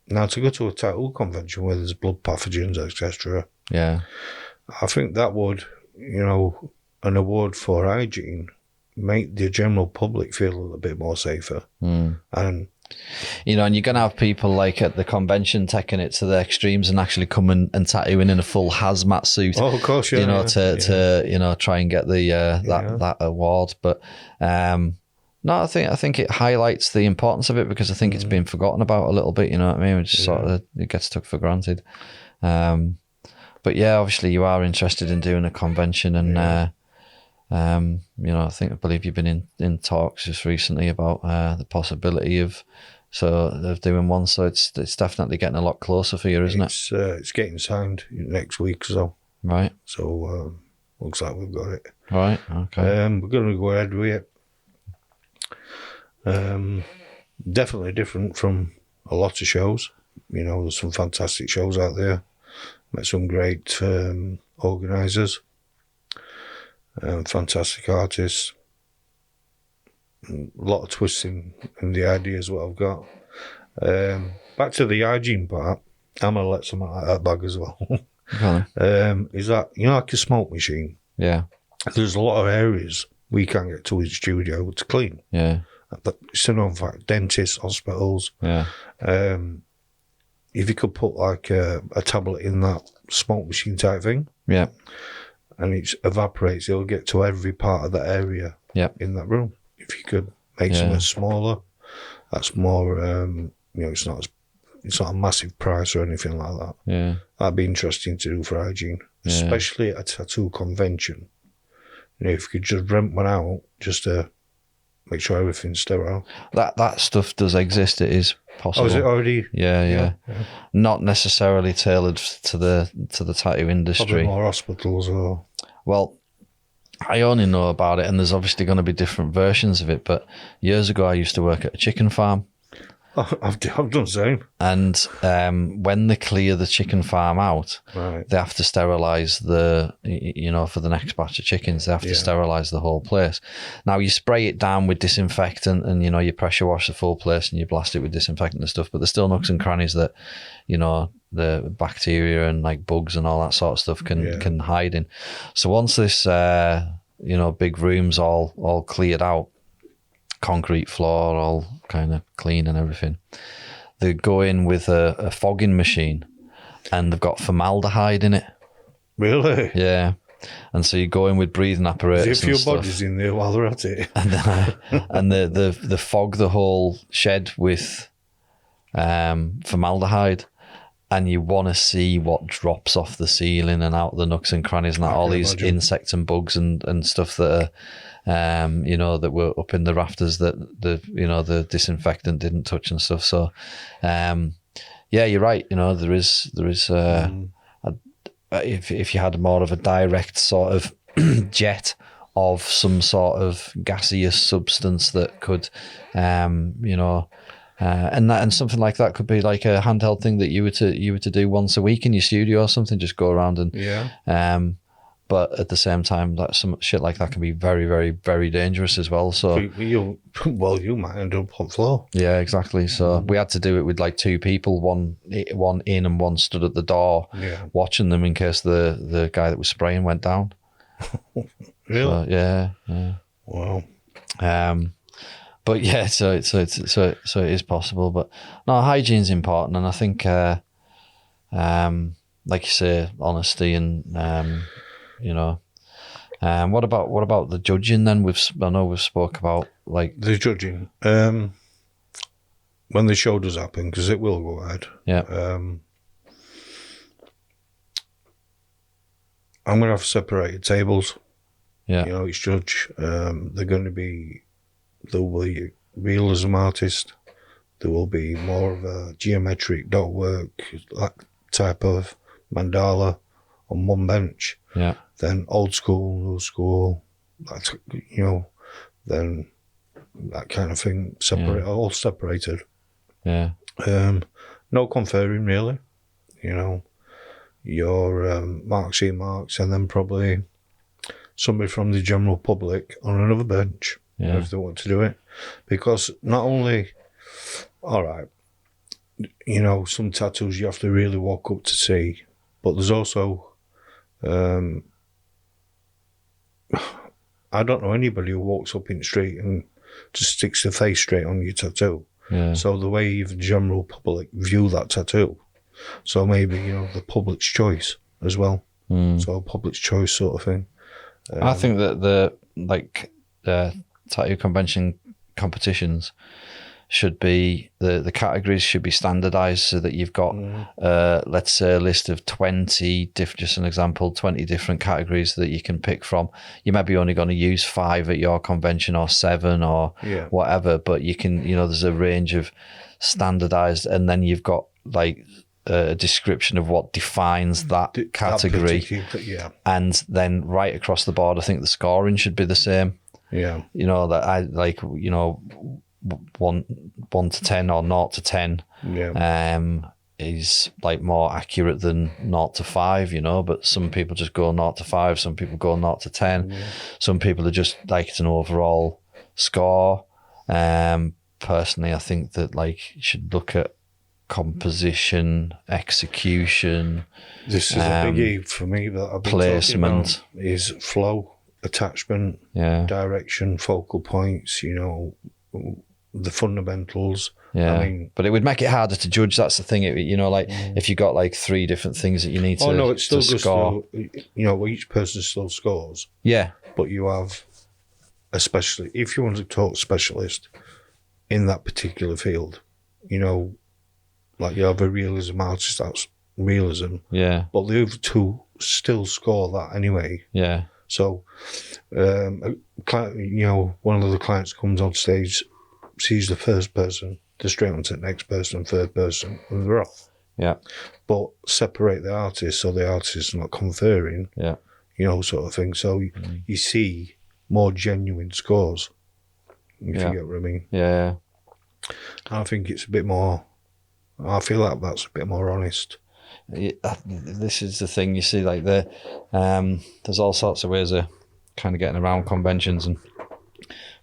Now, to go to a tattoo convention where there's blood pathogens, etc., I think that would, an award for hygiene make the general public feel a little bit more safer. And and you're going to have people like at the convention taking it to the extremes and actually coming and tattooing in a full hazmat suit. Oh, of course, to try and get the that award. But no, I think it highlights the importance of it, because I think it's been forgotten about a little bit. You know what I mean? It just sort of it gets took for granted. But yeah, obviously you are interested in doing a convention, and I believe you've been in talks just recently about the possibility of doing one. So it's definitely getting a lot closer for you, isn't it? It's getting signed next week or so. Right. So looks like we've got it. Right. Okay. We're going to go ahead with it. Definitely different from a lot of shows. There's some fantastic shows out there. Met some great organisers. Fantastic artists. A lot of twisting in the ideas what I've got. Back to the hygiene part, I'm going to let something like that bag as well. Is that, like a smoke machine? Yeah. There's a lot of areas we can't get to in the studio to clean. Yeah. It's a known fact. Dentists, hospitals. Yeah. If you could put like a tablet in that smoke machine type thing. Yeah. And it evaporates, it'll get to every part of that area in that room. If you could make something smaller, that's more, it's not a massive price or anything like that. Yeah. That'd be interesting to do for hygiene, especially at a tattoo convention. If you could just rent one out just to make sure everything's sterile. That stuff does exist. It is possible. Oh, is it already? Yeah. Not necessarily tailored to the tattoo industry. Probably more hospitals or... Well, I only know about it, and there's obviously going to be different versions of it, but years ago I used to work at a chicken farm. I've done the same. And when they clear the chicken farm out, they have to sterilise for the next batch of chickens, they have to sterilise the whole place. Now, you spray it down with disinfectant and, you pressure wash the full place and you blast it with disinfectant and stuff, but there's still nooks and crannies that, the bacteria and like bugs and all that sort of stuff can hide in. So once this, big room's all cleared out, concrete floor, all kind of clean and everything, they go in with a fogging machine and they've got formaldehyde in it. Really? Yeah. And so you go in with breathing apparatus There's a few and stuff. bodies in there while they're at it. And the fog the whole shed with formaldehyde, and you want to see what drops off the ceiling and out the nooks and crannies and that, all these insects and bugs and stuff that are, that were up in the rafters that the disinfectant didn't touch and stuff. So, yeah, you're right. There is if you had more of a direct sort of jet of some sort of gaseous substance that could, and something like that could be like a handheld thing that you were to do once a week in your studio or something. Just go around and but at the same time, that some shit like that can be very, very, very dangerous as well. So you might end up on floor. Yeah, exactly. So we had to do it with like two people, one in and one stood at the door, watching them in case the guy that was spraying went down. Really? So, yeah. Wow. But yeah, so it is possible. But no, hygiene's important, and I think, like you say, honesty and what about the judging then? I know we've spoke about like the judging. When the show does happen, because it will go ahead. Yeah. I'm going to have separated tables. Yeah. Each judge. They're going to be. There will be realism artist. There will be more of a geometric dot work, that type of mandala on one bench. Yeah. Then old school, new school, that's, then that kind of thing, all separated. Yeah. No conferring really, your marks, and then probably somebody from the general public on another bench if they want to do it. Because not only, all right, some tattoos you have to really walk up to see, but there's also, I don't know anybody who walks up in the street and just sticks their face straight on your tattoo. Yeah. So the way even the general public view that tattoo, so maybe, the public's choice as well. So a public's choice sort of thing. I think that the tattoo convention competitions should be, the categories should be standardized so that you've got, let's say, a list of 20, just an example, 20 different categories that you can pick from. You might be only going to use 5 at your convention or 7 or whatever, but you can, there's a range of standardized, and then you've got like a description of what defines that category. And then right across the board, I think the scoring should be the same. Yeah. That I like, 1 to 10 or 0 to 10 is like more accurate than 0 to 5, but some people just go 0 to 5, some people go 0 to 10, some people are just like it's an overall score. Personally, I think that like you should look at composition, execution. This is a biggie for me that I've been placement talking about, is flow, attachment, direction, focal points, the fundamentals. Yeah, I mean, but it would make it harder to judge. That's the thing. If you got like 3 different things that you need to, it still to score. Each person still scores. Yeah, but you have, especially if you want to talk specialist in that particular field, like you have a realism artist, that's realism. Yeah, but the other 2 still score that anyway. Yeah. So, one of the clients comes on stage, sees the first person, they're straight on to the next person, third person, and they're off. Yeah. But separate the artist so the artist is not conferring. Yeah. Sort of thing. So you see more genuine scores, if you get what I mean. Yeah. I think it's a bit more, I feel like that's a bit more honest. This is the thing, you see, like there's all sorts of ways of kind of getting around conventions and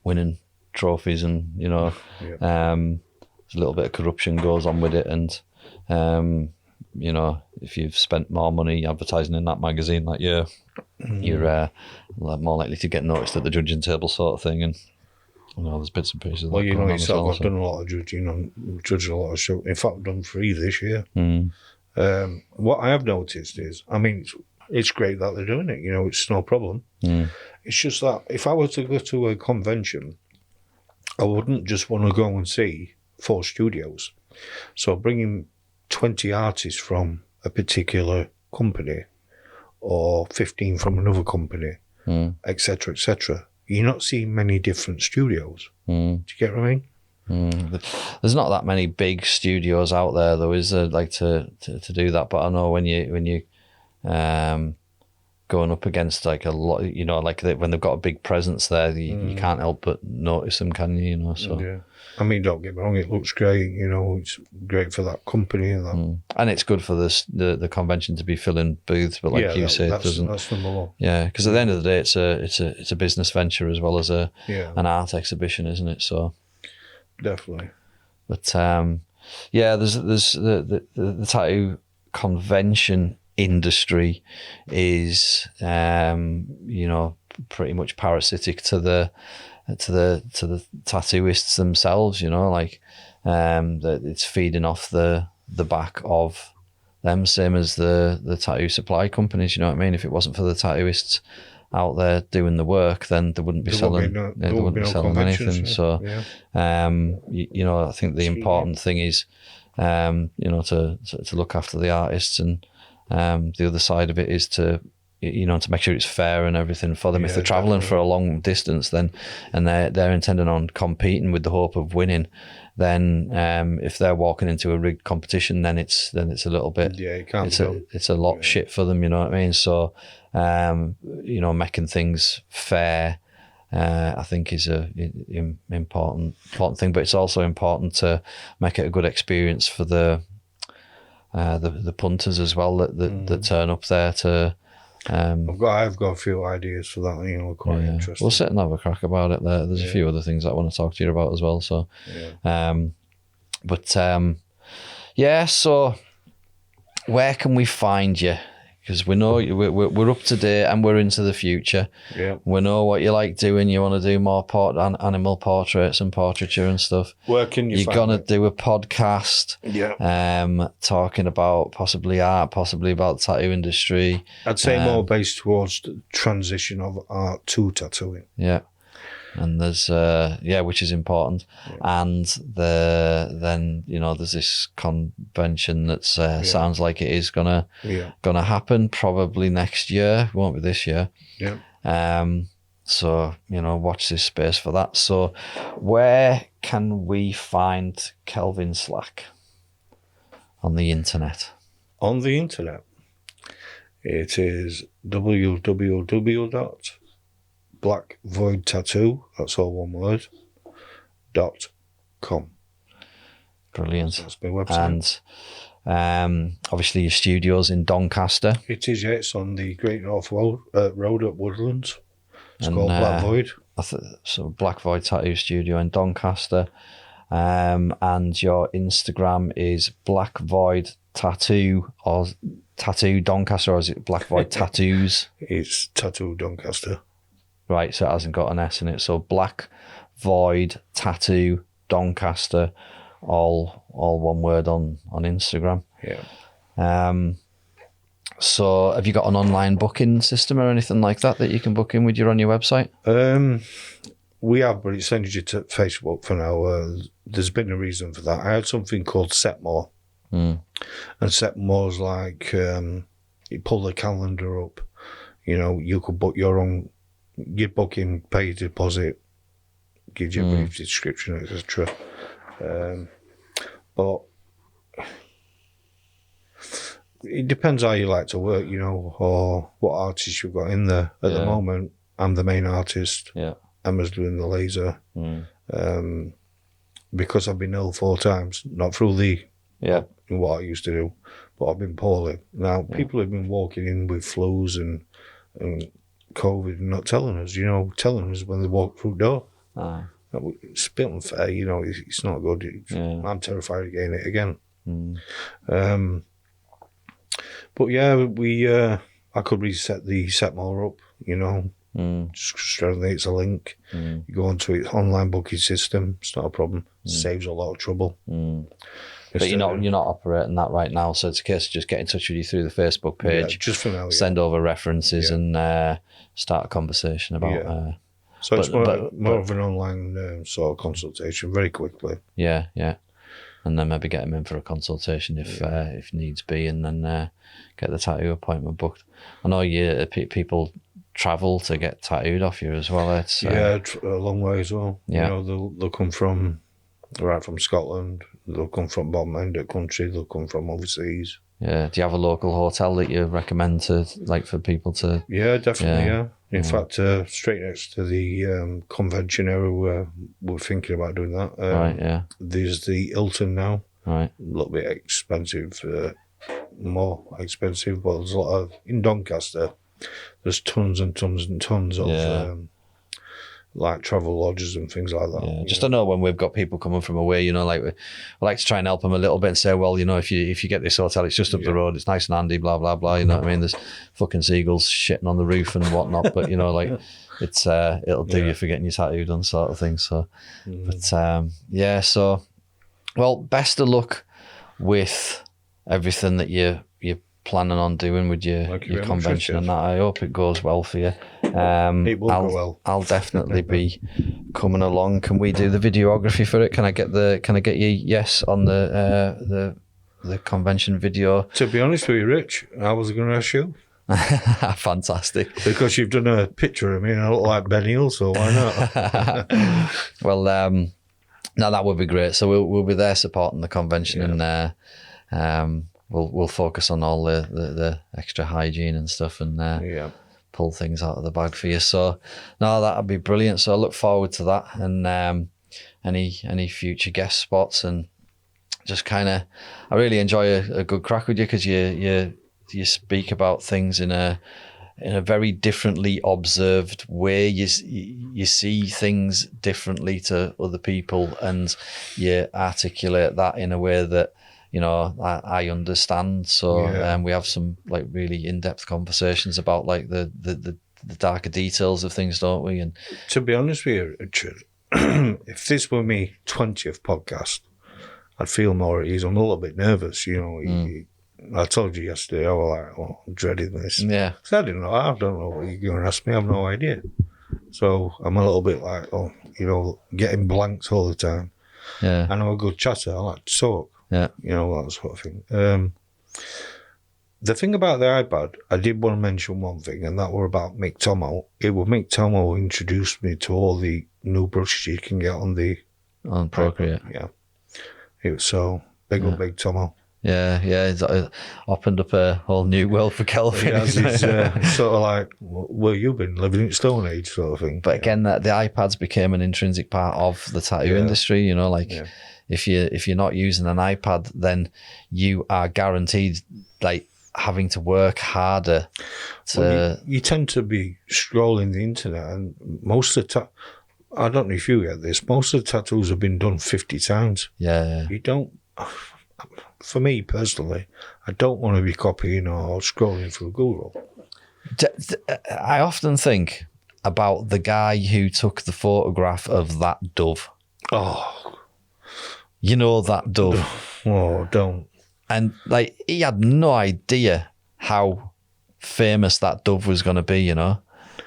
winning trophies, and there's a little bit of corruption goes on with it, and if you've spent more money advertising in that magazine that year, you're more likely to get noticed at the judging table, sort of thing. And there's bits and pieces. Well, yourself, I've done a lot of judging, judged a lot of shows. In fact, I've done 3 this year. What I have noticed is, it's great that they're doing it. You know, it's no problem. It's just that if I were to go to a convention, I wouldn't just want to go and see 4 studios. So bringing 20 artists from a particular company or 15 from another company, etc., etc., you're not seeing many different studios. Do you get what I mean? There's not that many big studios out there, though, is there, like to do that? But I know when you going up against like a lot, you know, like when they've got a big presence there, you can't help but notice them, can you? You know, so yeah. I mean, don't get me wrong, it looks great. You know, it's great for that company and that. And it's good for the convention to be filling booths, but like you say, it doesn't. That's number one. Yeah, because at the end of the day, it's a business venture as well as an art exhibition, isn't it? So definitely. But there's the tattoo convention industry is you know, pretty much parasitic to the tattooists themselves, you know, like that it's feeding off the back of them, same as the tattoo supply companies, you know what I mean? If it wasn't for the tattooists out there doing the work, then they wouldn't be selling anything. So you know, I think the important thing is you know, to look after the artists, and the other side of it is to, you know, to make sure it's fair and everything for them. If they're traveling for a long distance, then and they're intending on competing with the hope of winning, then if they're walking into a rigged competition, then it's a little bit it's a lot shit for them, you know what I mean? So you know, making things fair I think is a important thing, but it's also important to make it a good experience for the punters as well that turn up there to. I've got a few ideas for that. You know, quite interesting. We'll sit and have a crack about it. There's a few other things I want to talk to you about as well. So, So, where can we find you? Because we know we're up to date and we're into the future. Yeah, we know what you like doing. You want to do more animal portraits and portraiture and stuff. Where can you? You're gonna do a podcast. Yeah. Talking about possibly art, possibly about the tattoo industry. I'd say more based towards the transition of art to tattooing. Yeah. And there's which is important, and then you know there's this convention that sounds like it is gonna happen probably next year. It won't be this year. So you know, watch this space for that. So where can we find Kelvin Slack on the internet? On the internet, it is www.blackvoidtattoo, that's all one word, .com. Brilliant. That's my website. And obviously your studio's in Doncaster. It is, it's on the Great North Road at Woodlands. It's called Black Void. So Black Void Tattoo Studio in Doncaster. And your Instagram is Black Void Tattoo or Tattoo Doncaster, or is it Black Void Tattoos? It's Tattoo Doncaster. Right, so it hasn't got an S in it. So Black Void Tattoo Doncaster, all one word on Instagram. Yeah. So have you got an online booking system or anything like that you can book in with on your website? We have, but it's sent you to Facebook for now. There's been a reason for that. I had something called Setmore. And Setmore's like, you pull the calendar up, you know, you could book your own, you'd book in, pay your deposit, gives you a brief description, etc. But it depends how you like to work, you know, or what artists you've got in there. At the moment, I'm the main artist. Yeah. Emma's doing the laser. Because I've been ill 4 times, not through what I used to do, but I've been poorly. Now, people have been walking in with flus and COVID and not telling us, you know, telling us when they walk through the door. It's a bit unfair, you know, it's not good. I'm terrified of getting it again. But yeah, I could reset the Setmore up, you know, just straight it's a link. You go onto its online booking system, it's not a problem. Saves a lot of trouble. But you're not operating that right now, so it's a case of just get in touch with you through the Facebook page. Just for now. Send over references and start a conversation about. So it's more of an online sort of consultation, very quickly. Yeah, and then maybe get him in for a consultation if needs be, and then get the tattoo appointment booked. I know people travel to get tattooed off you as well. It's a long way as well. Yeah, they'll come from Scotland. They'll come from bottom end of the country. They'll come from overseas. Yeah. Do you have a local hotel that you recommend for people to? Yeah, definitely. Yeah. In fact, straight next to the convention area, we're thinking about doing that. Right. Yeah. There's the Hilton now. Right. A little bit expensive, more expensive, but there's a lot of in Doncaster. There's tons and tons and tons of like travel lodges and things like that. Yeah, just I know when we've got people coming from away, like we like to try and help them a little bit and say, well, if you get this hotel, it's just up the road, it's nice and handy, blah blah blah. You know what I mean? There's fucking seagulls shitting on the roof and whatnot, but it's it'll do you for getting your tattoo done, sort of thing. So, but so well, best of luck with everything that you're planning on doing with your convention and that. I hope it goes well for you. It will go well. I'll definitely be coming along. Can we do the videography for it? Can I get you yes on the convention video? To be honest with you, Rich, I was going to ask you. Fantastic. Because you've done a picture of me and I look like Ben Hill, so why not? Well, no, that would be great. So we'll be there supporting the convention and we'll focus on all the extra hygiene and stuff and pull things out of the bag for you. So no, that'd be brilliant. So I look forward to that and any future guest spots, and just kind of I really enjoy a good crack with you because you speak about things in a very differently observed way. You see things differently to other people, and you articulate that in a way that I understand. So we have some like really in-depth conversations about like the darker details of things, don't we? And to be honest with you, Richard, if this were me 20th podcast, I'd feel more at ease. I'm a little bit nervous, I told you yesterday, I was like, I'm dreading this. Yeah. So I don't know what you're going to ask me. I have no idea. So I'm a little bit like, getting blanks all the time. Yeah. And I'm a good chatter. I like to talk. Yeah. That sort of thing. The thing about the iPad, I did want to mention one thing, and that were about Mick Tomo. It was Mick Tomo who introduced me to all the new brushes you can get on Procreate. Yeah. It was so big up Big Tomo. Yeah, it's opened up a whole new world for Kelvin. It's sort of like, where you've been living in Stone Age sort of thing. But again, the iPads became an intrinsic part of the tattoo industry, if you're not using an iPad, then you are guaranteed like having to work harder you tend to be scrolling the internet, and most of the I don't know if you get this, most of the tattoos have been done 50 times. Yeah. You don't, for me personally, I don't want to be copying or scrolling through Google. I often think about the guy who took the photograph of that dove. Oh. That dove. Oh, don't. And like he had no idea how famous that dove was going to be, It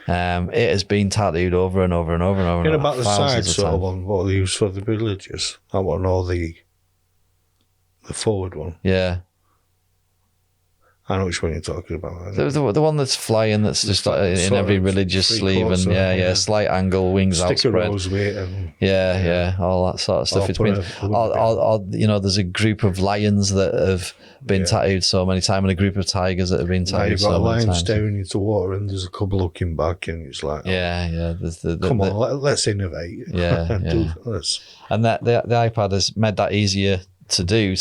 has been tattooed over and over and over and over. About the side sort of one, what they use for the villages. That one, or the forward one. Yeah. I know which one you're talking about. The one that's flying, that's just in every religious sleeve, and slight angle, wings outspread. All that sort of stuff. It's been, there's a group of lions that have been tattooed so many times, and a group of tigers that have been tattooed so many times. You've got a lion staring into water, and there's a couple looking back, and it's like, come on, let's innovate. Yeah, and that the iPad has made that easier to do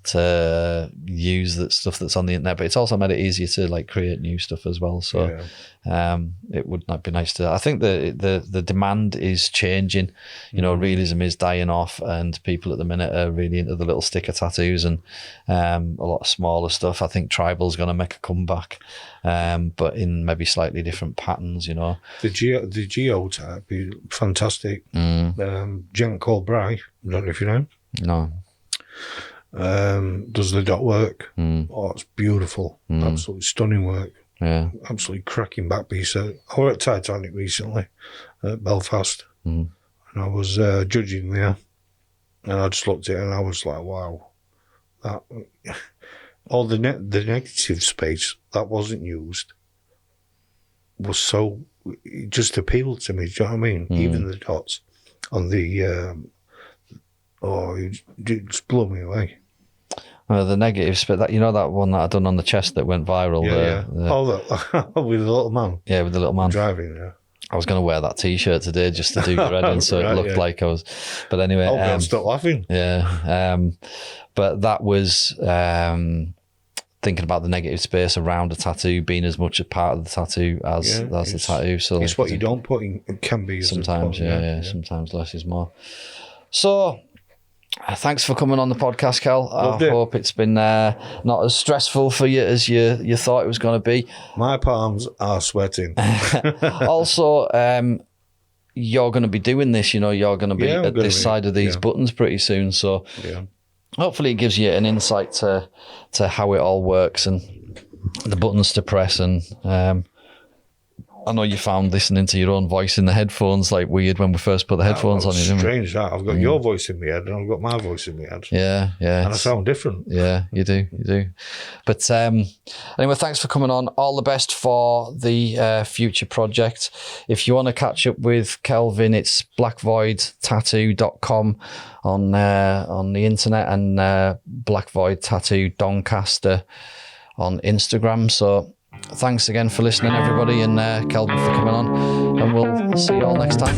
to use that stuff that's on the internet, but it's also made it easier to like create new stuff as well. So it would not be nice to. I think the demand is changing. Realism is dying off, and people at the minute are really into the little sticker tattoos and a lot of smaller stuff. I think tribal's going to make a comeback, but in maybe slightly different patterns. The Geo type is fantastic. Gent called Bry. I don't know if you know. No. does the dot work. Oh, it's beautiful. Absolutely stunning work. Yeah. Absolutely cracking back piece. I was at Titanic recently at Belfast, and I was judging there, and I just looked at it and I was like, wow, that all the negative space that wasn't used was so, it just appealed to me. Do you know what I mean? Even the dots on the it just blew me away. Well, the negative spit, that, you know, that one that I done on the chest that went viral. With the little man. Yeah, with the little man Driving, yeah. I was going to wear that T-shirt today just to do your head in, so it looked like I was. But anyway, I'll stop laughing. Yeah, but that was thinking about the negative space around a tattoo being as much a part of the tattoo as the tattoo. So it's what you don't put in. It can be sometimes, sometimes less is more. So. Thanks for coming on the podcast, Kel. I hope it's been not as stressful for you as you thought it was going to be. My palms are sweating. Also, you're going to be doing this, you know, you're going to be at this side of these buttons pretty soon. So hopefully it gives you an insight to how it all works and the buttons to press. And I know you found listening to your own voice in the headphones like weird when we first put the headphones on. Strange that. I've got your voice in my head and I've got my voice in my head. Yeah. And I sound different. Yeah, you do. But anyway, thanks for coming on. All the best for the future project. If you want to catch up with Kelvin, it's blackvoidtattoo.com on the internet, and Black Void Tattoo Doncaster on Instagram. So thanks again for listening, everybody, and Kelvin for coming on, and we'll see you all next time.